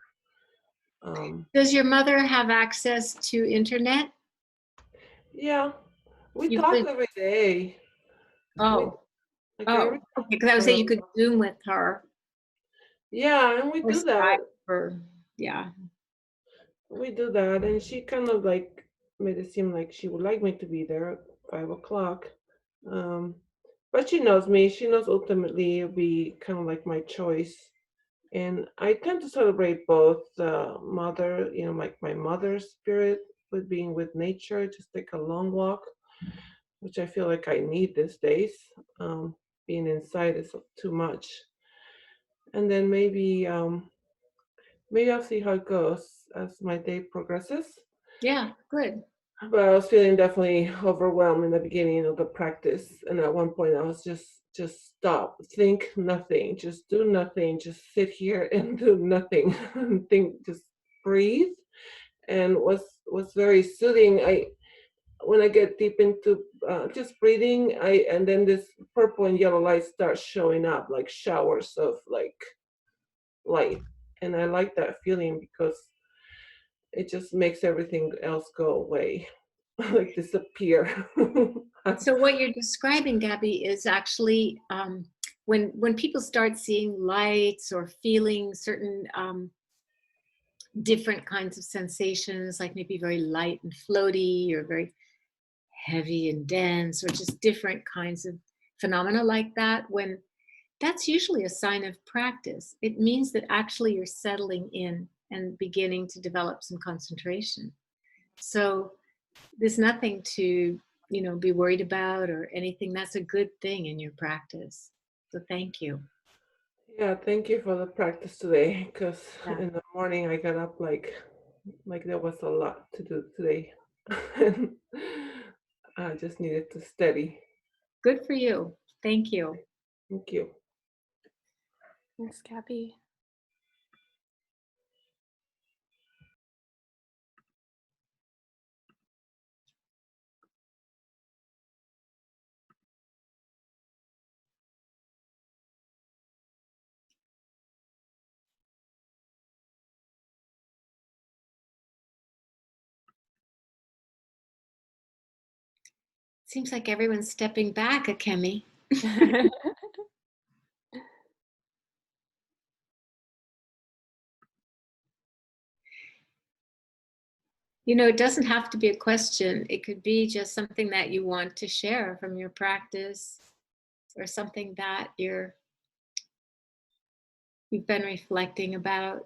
Does your mother have access to internet? Yeah, we talk every day. Okay, because I would say you could Zoom with her. Yeah, and we do that. We do that, and she kind of like made it seem like she would like me to be there at 5:00. But she knows me. She knows ultimately it'll be kind of like my choice. And I tend to celebrate both mother, like my mother's spirit with being with nature, just take a long walk, which I feel like I need these days. Being inside is too much. And then maybe I'll see how it goes as my day progresses. Yeah, good. But I was feeling definitely overwhelmed in the beginning of the practice. And at one point I was just stop, think nothing, just do nothing, just sit here and do nothing. Think, just breathe. And was very soothing. When I get deep into just breathing, and then this purple and yellow light starts showing up like showers of like light. And I like that feeling because it just makes everything else go away. Like disappear. So what you're describing, Gabby, is actually when people start seeing lights or feeling certain different kinds of sensations, like maybe very light and floaty or very heavy and dense, or just different kinds of phenomena like that, when that's usually a sign of practice. It means that actually you're settling in and beginning to develop some concentration. So there's nothing to, be worried about or anything. That's a good thing in your practice. So thank you. Yeah, thank you for the practice today, because Yeah. in the morning I got up like there was a lot to do today. And I just needed to steady. Good for you. Thank you. Thank you. Thanks, Gabby. Seems like everyone's stepping back, Akemi. It doesn't have to be a question. It could be just something that you want to share from your practice, or something that you've been reflecting about.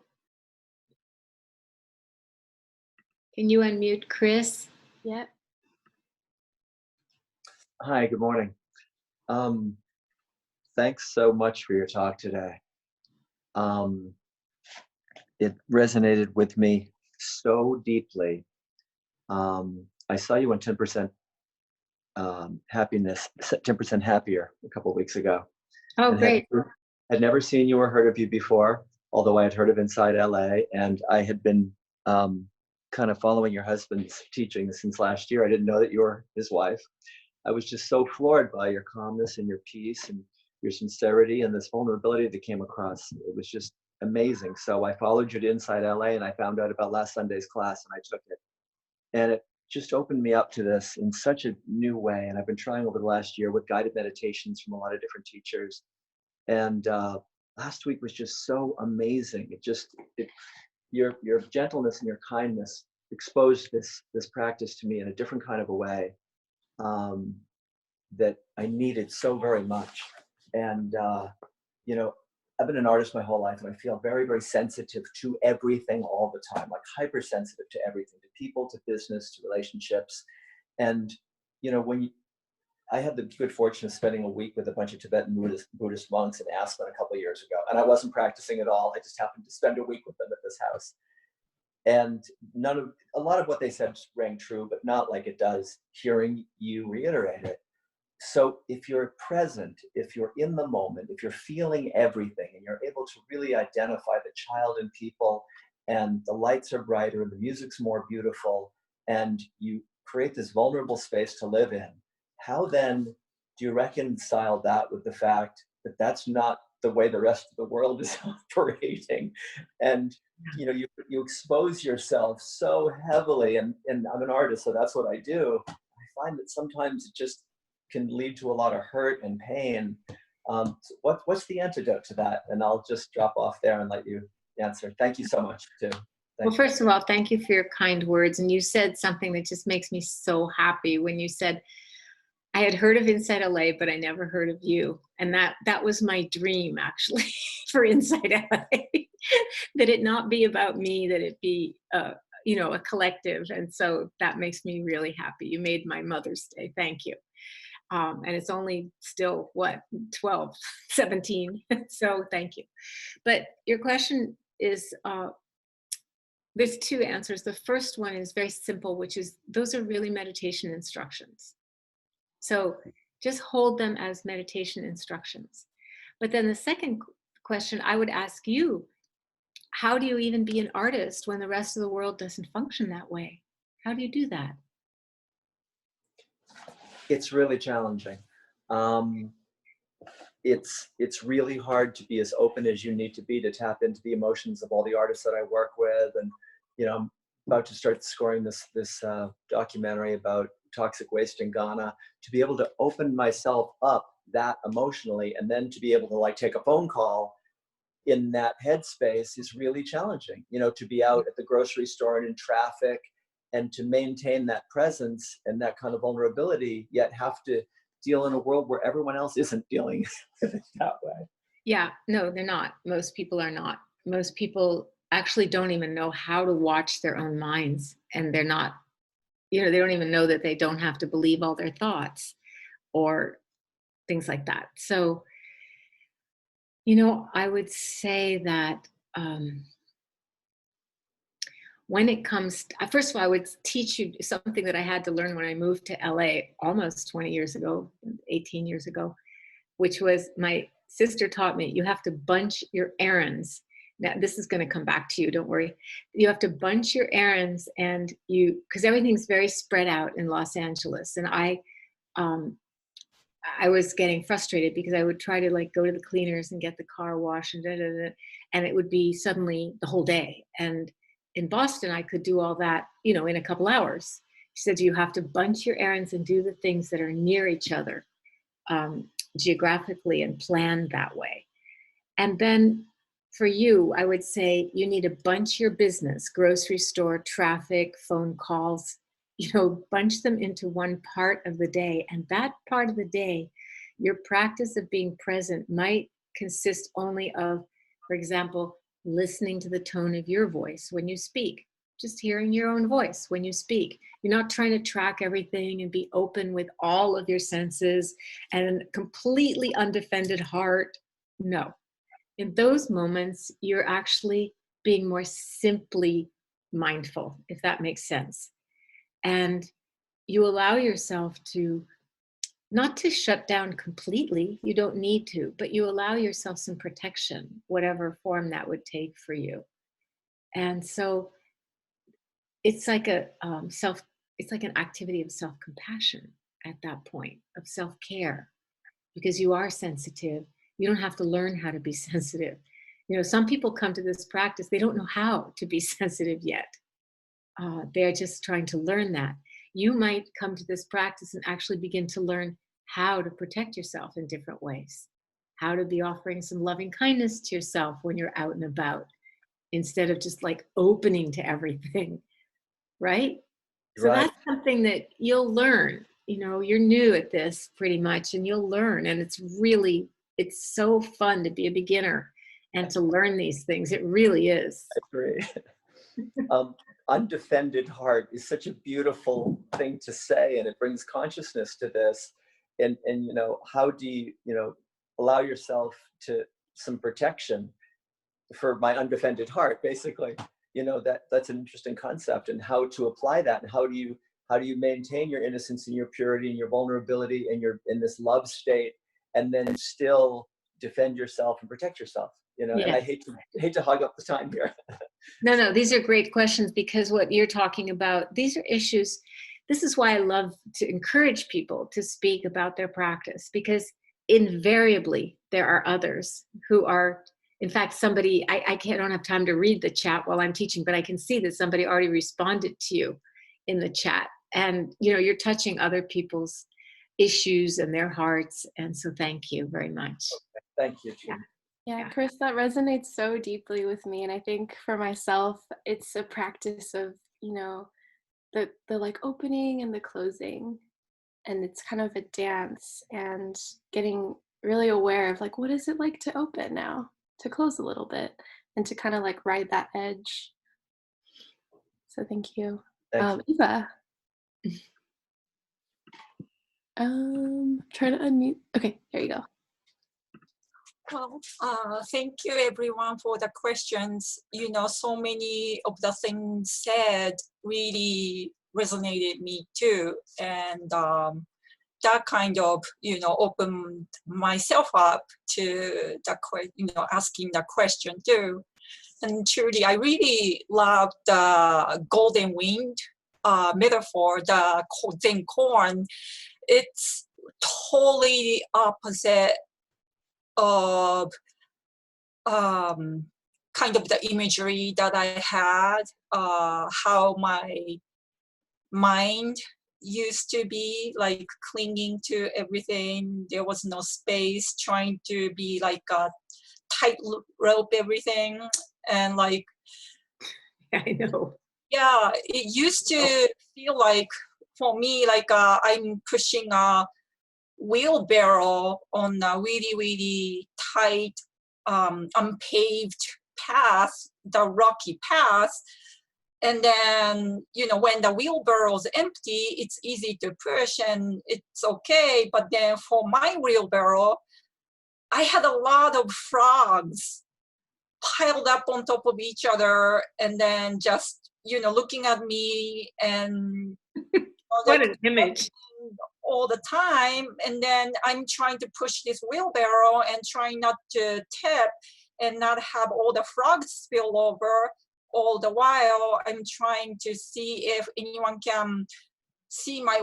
Can you unmute Chris? Yep. Hi, good morning. Thanks so much for your talk today. It resonated with me so deeply. I saw you on 10% happiness, 10% happier a couple of weeks ago. Oh, And great. had never seen you or heard of you before, although I had heard of InsightLA, and I had been kind of following your husband's teachings since last year. I didn't know that you were his wife. I was just so floored by your calmness and your peace and your sincerity and this vulnerability that came across. It was just amazing. So I followed you to InsightLA, and I found out about last Sunday's class, and I took it. And it just opened me up to this in such a new way. And I've been trying over the last year with guided meditations from a lot of different teachers. And last week was just so amazing. Your gentleness and your kindness exposed this practice to me in a different kind of a way that I needed so very much. And I've been an artist my whole life, and I feel very, very sensitive to everything all the time, like hypersensitive to everything, to people, to business, to relationships. And I had the good fortune of spending a week with a bunch of Tibetan Buddhist monks in Aspen a couple of years ago. And I wasn't practicing at all. I just happened to spend a week with them at this house. And a lot of what they said rang true, but not like it does hearing you reiterate it. So if you're present, if you're in the moment, if you're feeling everything, and you're able to really identify the child in people, and the lights are brighter and the music's more beautiful, and you create this vulnerable space to live in, how then do you reconcile that with the fact that that's not the way the rest of the world is operating? And you expose yourself so heavily, and I'm an artist, so that's what I do. I find that sometimes it just can lead to a lot of hurt and pain. So what's the antidote to that? And I'll just drop off there and let you answer. Thank you so much, too. Well, first of all, thank you for your kind words. And you said something that just makes me so happy when you said, I had heard of InsightLA, but I never heard of you. And that was my dream, actually, for InsightLA, that it not be about me, that it be a collective. And so that makes me really happy. You made my Mother's Day. Thank you. And it's only still, 12, 17. So thank you. But your question is, there's two answers. The first one is very simple, which is those are really meditation instructions. So just hold them as meditation instructions. But then the second question I would ask you, how do you even be an artist when the rest of the world doesn't function that way? How do you do that? It's really challenging. It's really hard to be as open as you need to be to tap into the emotions of all the artists that I work with. And I'm about to start scoring this documentary about toxic waste in Ghana, to be able to open myself up that emotionally, and then to be able to take a phone call in that headspace is really challenging. To be out at the grocery store and in traffic, and to maintain that presence and that kind of vulnerability, yet have to deal in a world where everyone else isn't dealing with it that way. Yeah, no, they're not. Most people are not. Most people actually don't even know how to watch their own minds, and they're not, you know, they don't even know that they don't have to believe all their thoughts or things like that. So, you know, I would say that when it comes, first of all, I would teach you something that I had to learn when I moved to LA almost 20 years ago, 18 years ago, which was my sister taught me, you have to bunch your errands. Now, this is going to come back to you, don't worry. You have to bunch your errands, and because everything's very spread out in Los Angeles. And I was getting frustrated because I would try to like go to the cleaners and get the car washed and it would be suddenly the whole day. And in Boston, I could do all that, you know, in a couple hours. She said, you have to bunch your errands and do the things that are near each other geographically and plan that way. And then for you, I would say you need to bunch your business, grocery store, traffic, phone calls, you know, bunch them into one part of the day. And that part of the day, your practice of being present might consist only of, for example, listening to the tone of your voice when you speak, just hearing your own voice when you speak. You're not trying to track everything and be open with all of your senses and a completely undefended heart. No. In those moments, you're actually being more simply mindful, if that makes sense. And you allow yourself to, not to shut down completely, you don't need to, but you allow yourself some protection, whatever form that would take for you. And so it's like it's like an activity of self-compassion at that point, of self-care, because you are sensitive. You don't have to learn how to be sensitive. You know, some people come to this practice, they don't know how to be sensitive yet. They're just trying to learn that. You might come to this practice and actually begin to learn how to protect yourself in different ways, how to be offering some loving kindness to yourself when you're out and about, instead of just like opening to everything, right? So Right. that's something that you'll learn. You know, you're new at this pretty much, and you'll learn. And it's so fun to be a beginner and to learn these things. It really is. I agree. Undefended heart is such a beautiful thing to say, and it brings consciousness to this. And you know, how do you, you know, allow yourself to some protection for my undefended heart, basically? You know, that's an interesting concept, and how to apply that, and how do you maintain your innocence and your purity and your vulnerability and your in this love state, and then still defend yourself and protect yourself. You know, and I hate to hog up the time here. No, these are great questions, because what you're talking about, these are issues. This is why I love to encourage people to speak about their practice, because invariably there are others who are, in fact, somebody, I don't have time to read the chat while I'm teaching, but I can see that somebody already responded to you in the chat. And, you know, you're touching other people's issues and their hearts. And so thank you very much. Okay. Thank you, Judy. Yeah, Chris, that resonates so deeply with me. And I think for myself, it's a practice of, you know, the like opening and the closing. And it's kind of a dance, and getting really aware of like, what is it like to open now, to close a little bit, and to kind of like ride that edge. So thank you. Thank you. Eva. Try to unmute. Okay, there you go. Well, thank you everyone for the questions. You know, so many of the things said really resonated me too. And that kind of, you know, opened myself up to the, you know, asking the question too. And truly, I really love the golden wind metaphor, the Zen corn. It's totally opposite of kind of the imagery that I had, how my mind used to be, like clinging to everything. There was no space, trying to be like a tight rope everything. And like, I know. Yeah, it used to feel like, for me, like I'm pushing a wheelbarrow on a really, really tight, unpaved path, the rocky path. And then, when the wheelbarrow is empty, it's easy to push and it's okay. But then for my wheelbarrow, I had a lot of frogs piled up on top of each other, and then just, looking at me and What an image. all the time. And then I'm trying to push this wheelbarrow and trying not to tip and not have all the frogs spill over. All the while, I'm trying to see if anyone can see my,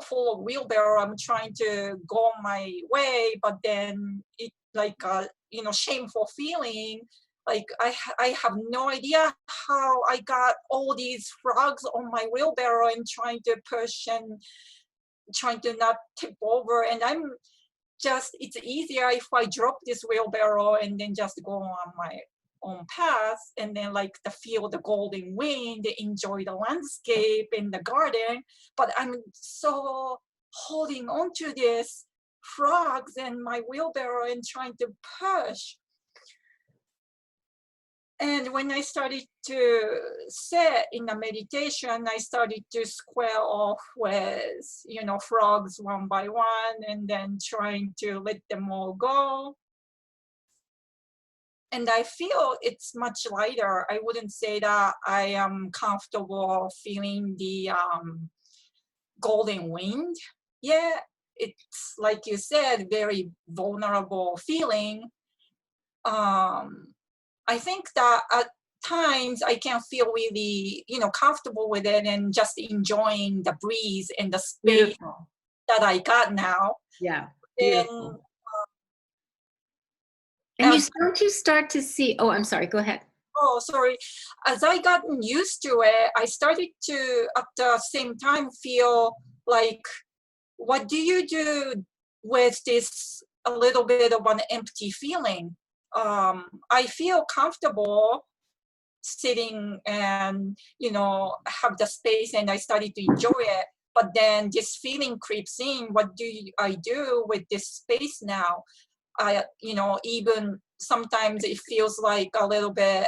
full of wheelbarrow. I'm trying to go my way, but then it like a, shameful feeling. Like I have no idea how I got all these frogs on my wheelbarrow and trying to push and trying to not tip over. And it's easier if I drop this wheelbarrow and then just go on my own path, and then feel the golden wind, enjoy the landscape in the garden. But I'm so holding on to this frogs and my wheelbarrow and trying to push. And when I started to sit in the meditation, I started to square off with, frogs one by one, and then trying to let them all go. And I feel it's much lighter. I wouldn't say that I am comfortable feeling the golden wind. Yeah, it's like you said, very vulnerable feeling. I think that at times I can feel really, comfortable with it and just enjoying the breeze and the space Beautiful. that I got now. Yeah. Then, Beautiful. And don't you start to see, oh, I'm sorry, go ahead. Oh, sorry. As I gotten used to it, I started to, at the same time, feel like, what do you do with this a little bit of an empty feeling? I feel comfortable sitting and, have the space, and I started to enjoy it. But then this feeling creeps in. What do I do with this space now? Even sometimes it feels like a little bit,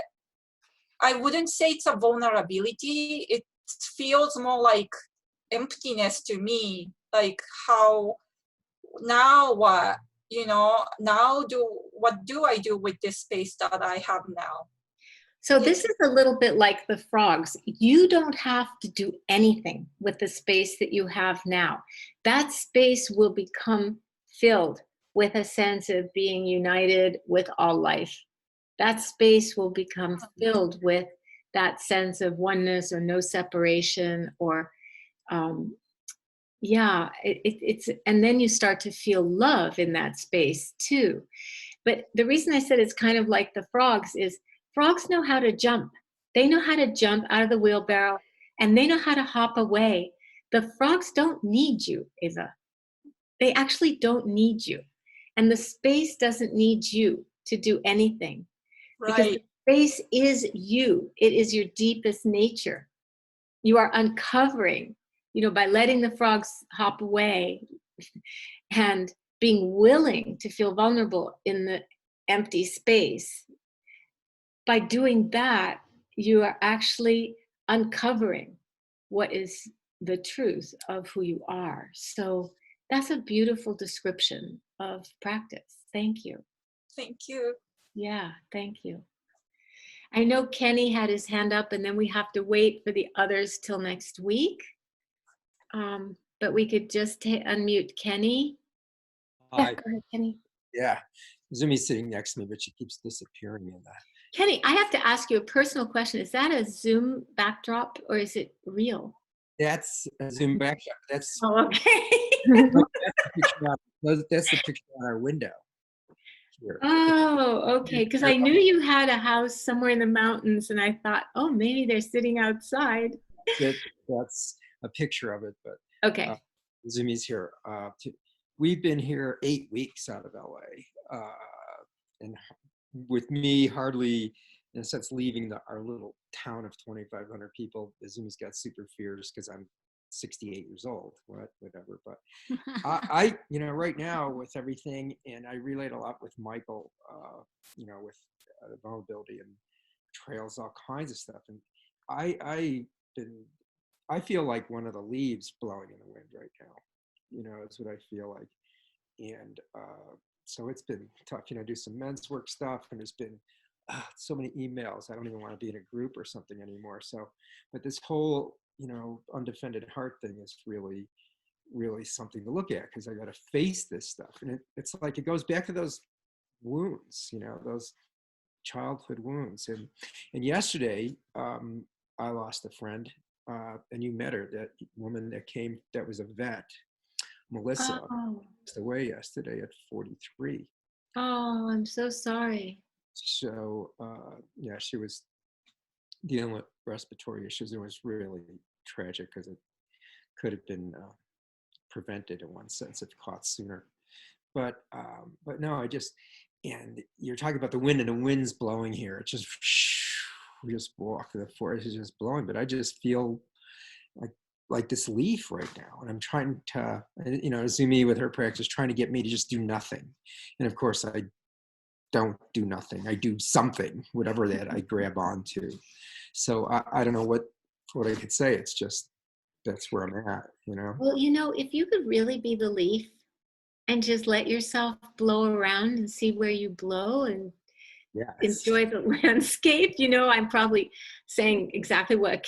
I wouldn't say it's a vulnerability. It feels more like emptiness to me. Like, how, now what? What do I do with this space that I have now? So this is a little bit like the frogs. You don't have to do anything with the space that you have now. That space will become filled with a sense of being united with all life. That space will become filled with that sense of oneness or no separation, or it's and then you start to feel love in that space too. But the reason I said it's kind of like the frogs is frogs know how to jump. They know how to jump out of the wheelbarrow, and they know how to hop away. The frogs don't need you, Eva. They actually don't need you. And the space doesn't need you to do anything. Right. Because the space is you. It is your deepest nature. You are uncovering, by letting the frogs hop away and being willing to feel vulnerable in the empty space. By doing that, you are actually uncovering what is the truth of who you are. So that's a beautiful description of practice. Thank you. Thank you. Yeah, thank you. I know Kenny had his hand up, and then we have to wait for the others till next week. But we could just unmute Kenny. Hi. Go ahead, Kenny. Yeah, Zumi's sitting next to me, but she keeps disappearing in that. Kenny, I have to ask you a personal question. Is that a Zoom backdrop or is it real? That's a Zoom backdrop. That's, Oh, okay. that's the picture on our window here. Oh, okay. Because I knew you had a house somewhere in the mountains, and I thought, oh, maybe they're sitting outside. That's a picture of it, but okay. Zumi's here. We've been here 8 weeks out of LA, and with me hardly, in a sense, leaving our little town of 2,500 people. Zumi's got super fears because I'm 68 years old, whatever. But I, you know, right now with everything, and I relate a lot with Michael, you know, with vulnerability and trails, all kinds of stuff. And I feel like one of the leaves blowing in the wind right now, you know, is what I feel like. And so it's been tough, you know, do some men's work stuff, and there's been so many emails. I don't even want to be in a group or something anymore. So, but this whole, you know, undefended heart thing is really, really something to look at, because I got to face this stuff. And it's like, it goes back to those wounds, you know, those childhood wounds. And yesterday, I lost a friend, and you met her, that woman that came, that was a vet, Melissa, passed away yesterday at 43. Oh, I'm so sorry. So, yeah, she was dealing with respiratory issues. It was really tragic because it could have been prevented in one sense if caught sooner. But no, and you're talking about the wind, and the wind's blowing here. It's just, we just walk, the forest is just blowing, but I just feel like this leaf right now. And I'm trying to, you know, Azumi with her practice, trying to get me to just do nothing. And of course I don't do nothing. I do something, whatever that I grab onto. So I don't know what I could say. It's just, that's where I'm at, you know? Well, you know, if you could really be the leaf and just let yourself blow around and see where you blow and Yes. enjoy the landscape. You know, I'm probably saying exactly what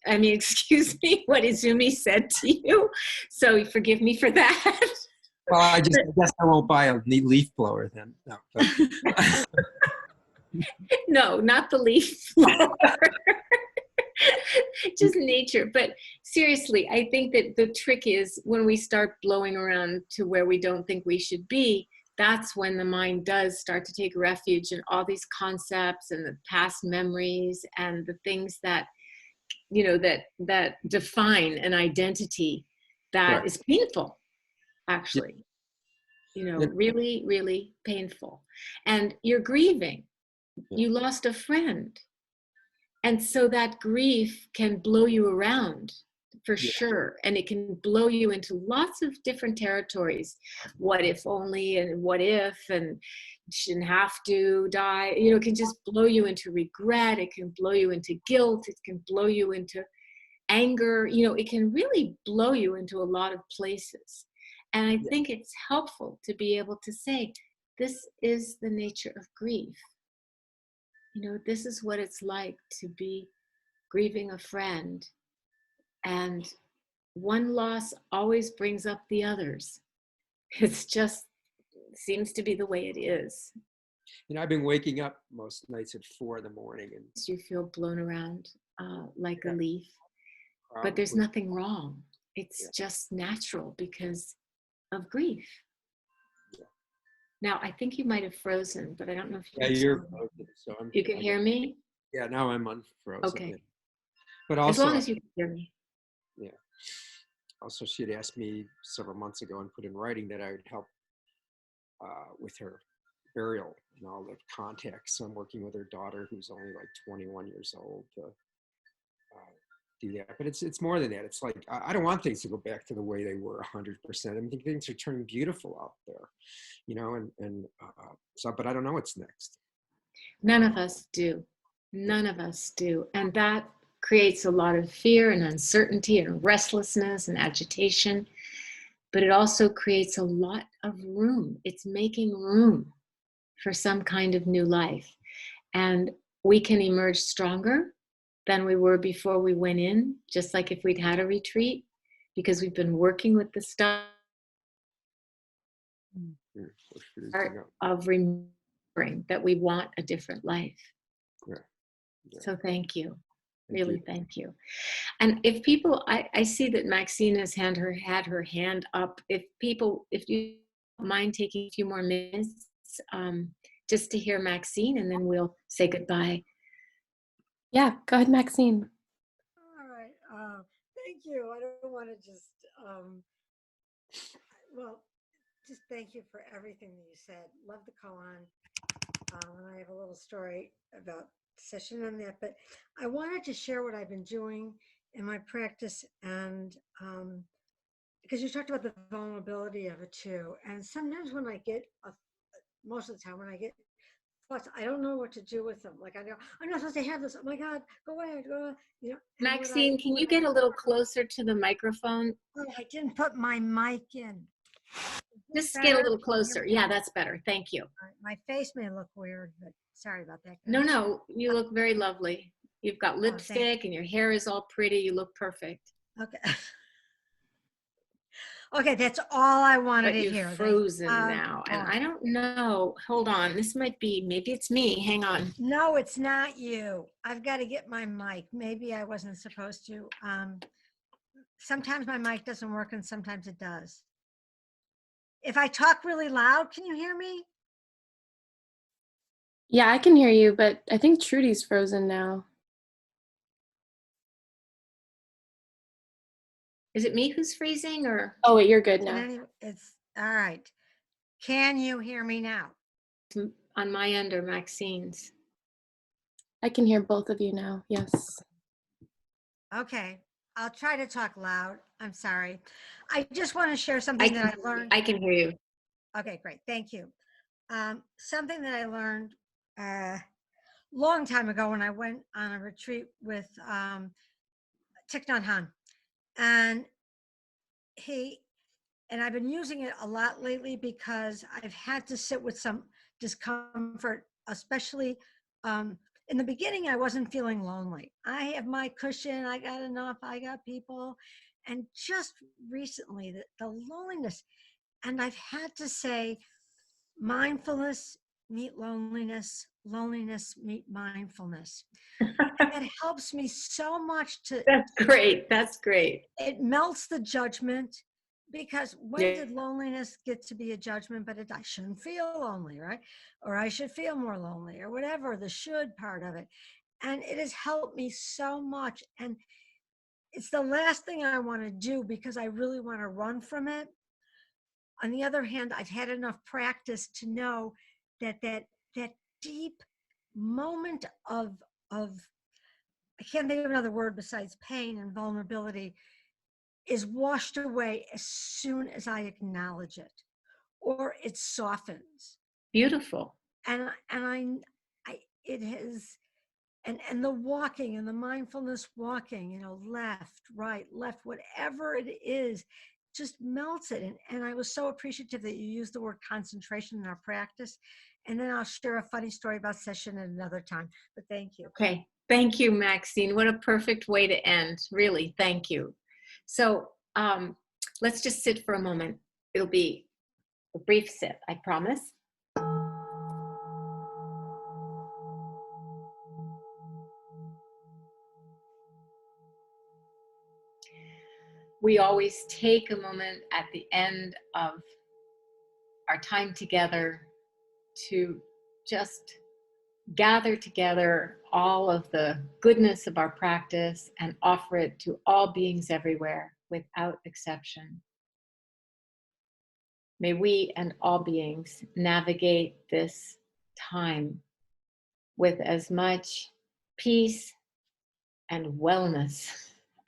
excuse me, what Izumi said to you. So forgive me for that. Well, I guess I won't buy a leaf blower then. No, but. No, not the leaf blower. Just nature. But seriously, I think that the trick is when we start blowing around to where we don't think we should be, that's when the mind does start to take refuge in all these concepts and the past memories and the things that, you know, that define an identity that Right. is painful, actually. You know, really, really painful. And you're grieving. You lost a friend. And so that grief can blow you around for sure. And it can blow you into lots of different territories. What if only, and what if, and shouldn't have to die. You know, it can just blow you into regret. It can blow you into guilt. It can blow you into anger. You know, it can really blow you into a lot of places. And I think it's helpful to be able to say, this is the nature of grief. You know, this is what it's like to be grieving a friend. And one loss always brings up the others. It's just, seems to be the way it is. You know, I've been waking up most nights at 4 in the morning. And you feel blown around like a leaf. Probably. But there's nothing wrong. It's just natural because of grief. Now, I think you might have frozen, but I don't know if you you're frozen, so you can hear me? Yeah, now I'm unfrozen. Okay. But also, as long as you can hear me. Yeah. Also, she had asked me several months ago and put in writing that I would help with her burial and all the contacts. So I'm working with her daughter, who's only like 21 years old, to do that. But it's more than that. It's like, I don't want things to go back to the way they were 100%. I think things are turning beautiful out there, you know, and so, but I don't know what's next. None of us do. None of us do. And that creates a lot of fear and uncertainty and restlessness and agitation. But it also creates a lot of room. It's making room for some kind of new life. And we can emerge stronger than we were before we went in, just like if we'd had a retreat, because we've been working with the stuff of remembering that we want a different life. So thank you. Really, thank you. And if people, I see that Maxine has had her hand up. If you don't mind taking a few more minutes just to hear Maxine, and then we'll say goodbye. Yeah, go ahead, Maxine. All right. Thank you. I don't want to just, just thank you for everything that you said. Love the koan. And I have a little story about session on that, but I wanted to share what I've been doing in my practice, and because you talked about the vulnerability of it too. And sometimes when I get, most of the time when I get thoughts, I don't know what to do with them. Like I know I'm not supposed to have this. Oh my God, go away, go away. You know. And Maxine, can you get a little closer to the microphone? Oh, I didn't put my mic in. Just get a little closer. Yeah, that's better. Thank you. My face may look weird, but sorry about that. No, no, you look very lovely. You've got thank lipstick and your hair is all pretty. You look perfect. Okay. Okay, that's all I wanted But to you're hear. frozen now. And I don't know. Hold on. This might be, maybe it's me. Hang on. No, it's not you. I've got to get my mic. Maybe I wasn't supposed to. Sometimes my mic doesn't work and sometimes it does. If I talk really loud, can you hear me? Yeah, I can hear you, but I think Trudy's frozen now. Is it me who's freezing or? Oh, wait, you're good now. It's all right. Can you hear me now? On my end or Maxine's? I can hear both of you now. Yes. Okay. I'll try to talk loud. I'm sorry. I just want to share something that I learned. I can hear you. Okay, great. Thank you. Something that I learned long time ago when I went on a retreat with Thich Nhat Hanh. And I've been using it a lot lately because I've had to sit with some discomfort, especially in the beginning, I wasn't feeling lonely. I have my cushion, I got enough, I got people. And just recently, the loneliness, and I've had to say, mindfulness meet loneliness, loneliness meet mindfulness. And that helps me so much to. That's great. That's great. It melts the judgment, because when did loneliness get to be a judgment? But I shouldn't feel lonely, right? Or I should feel more lonely, or whatever, the should part of it. And it has helped me so much. And it's the last thing I want to do because I really want to run from it. On the other hand, I've had enough practice to know that deep moment of I can't think of another word besides pain and vulnerability is washed away as soon as I acknowledge it, or it softens. Beautiful. And it has, and the walking and the mindfulness walking, you know, left, right, left, whatever it is, just melts it. And I was so appreciative that you used the word concentration in our practice. And then I'll share a funny story about session at another time. But thank you. Okay. Thank you, Maxine. What a perfect way to end. Really, thank you. So let's just sit for a moment. It'll be a brief sit, I promise. We always take a moment at the end of our time together to just gather together all of the goodness of our practice and offer it to all beings everywhere without exception. May we and all beings navigate this time with as much peace and wellness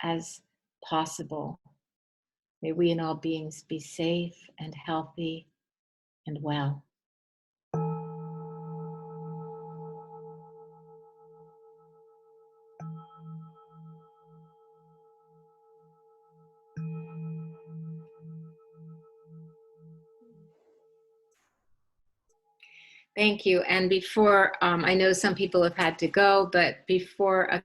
as possible. May we and all beings be safe and healthy and well. Thank you. And before, I know some people have had to go, but before I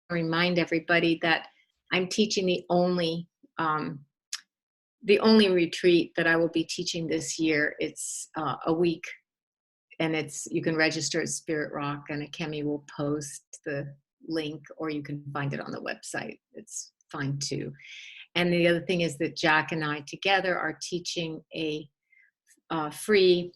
remind everybody that I'm teaching the only retreat that I will be teaching this year. It's a week, and you can register at Spirit Rock, and Akemi will post the link, or you can find it on the website. It's fine too. And the other thing is that Jack and I together are teaching a free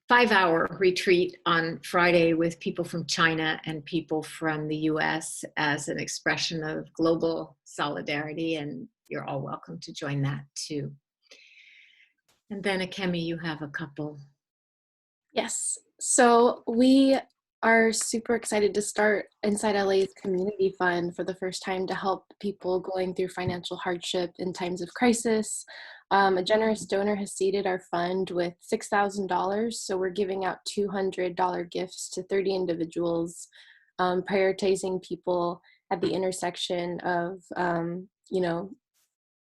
5-hour retreat on Friday with people from China and people from the US as an expression of global solidarity, and you're all welcome to join that too. And then Akemi, you have a couple. Yes. So we are super excited to start InsightLA's community fund for the first time to help people going through financial hardship in times of crisis. A generous donor has seeded our fund with $6,000, so we're giving out $200 gifts to 30 individuals, prioritizing people at the intersection of,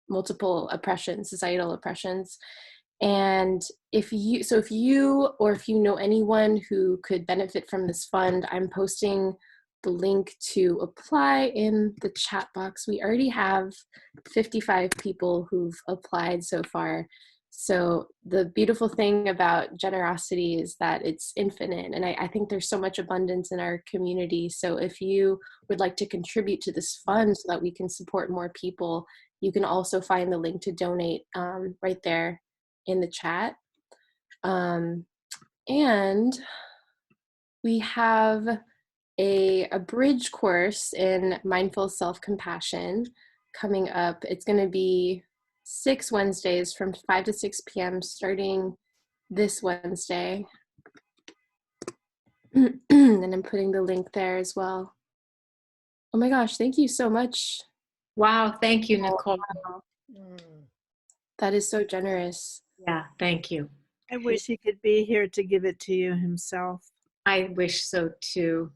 multiple oppressions, societal oppressions. And if you know anyone who could benefit from this fund, I'm posting the link to apply in the chat box. We already have 55 people who've applied so far. So the beautiful thing about generosity is that it's infinite. And I think there's so much abundance in our community. So if you would like to contribute to this fund so that we can support more people, you can also find the link to donate right there in the chat. And we have a bridge course in mindful self-compassion coming up. It's going to be 6 Wednesdays from 5 to 6 p.m. starting this Wednesday. And I'm putting the link there as well. Oh my gosh, thank you so much. Wow, thank you, Nicole. Wow. That is so generous. Yeah, thank you. I wish he could be here to give it to you himself. I wish so too.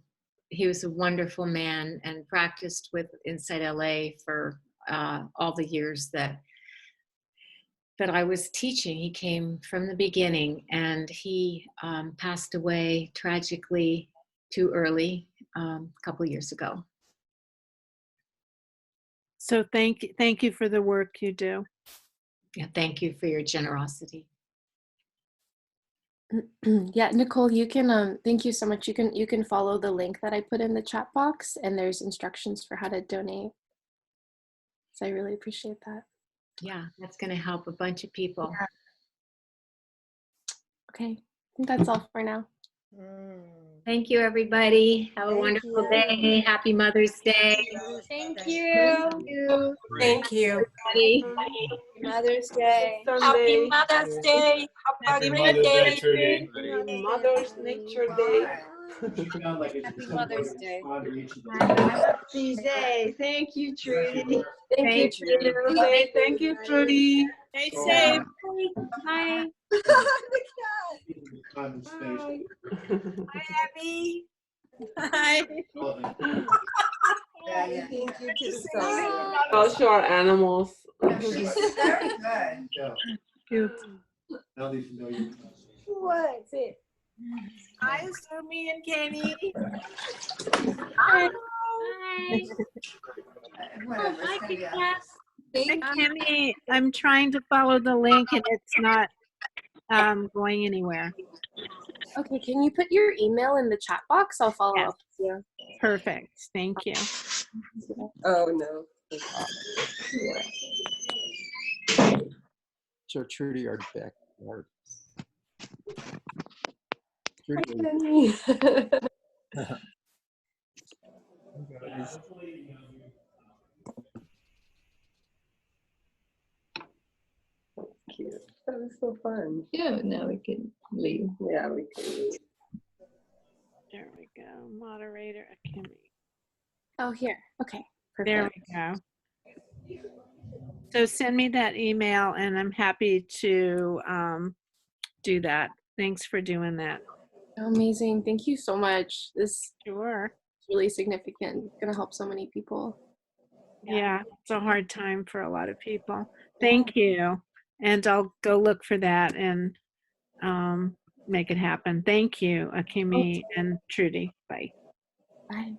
He was a wonderful man and practiced with InsightLA for all the years that I was teaching. He came from the beginning, and he passed away tragically too early a couple years ago. So thank you for the work you do. Yeah, thank you for your generosity. Yeah, Nicole, you can thank you so much. You can follow the link that I put in the chat box, and there's instructions for how to donate. So I really appreciate that. Yeah, that's going to help a bunch of people. Yeah. Okay, I think that's all for now. Thank you, everybody. Have a wonderful day. Happy Mother's Day. Thank you. Thank you. Everybody. Mother's Day. Happy Mother's Day. Happy Mother's Day, Trudy. Mother's Nature Day. Happy Mother's Day. Happy day. Thank you, Trudy. Thank you. Okay, thank you, Trudy. Stay safe. Bye. Bye. Hi, Abby. Hi. Thank you too. I'll show our animals. She's very good. Cute. Now they know you. What's it? Hi, Sumi and Kenny. Hi. Whatever. Hi, It's gonna be a- Class. And Kenny, I'm trying to follow the link and it's not going anywhere. Okay, can you put your email in the chat box? I'll follow up with you. Perfect. Thank you. Oh no. So Trudy are back. Cute. That was so fun. Yeah, now we can leave. Yeah, we can leave. There we go. Moderator Kimmy. Oh, here. Okay, perfect. There we go. So send me that email and I'm happy to do that. Thanks for doing that. Amazing. Thank you so much. This Sure. is really significant. It's going to help so many people. Yeah, it's a hard time for a lot of people. Thank you. And I'll go look for that and make it happen. Thank you, Akimi and Trudy. Bye. Bye.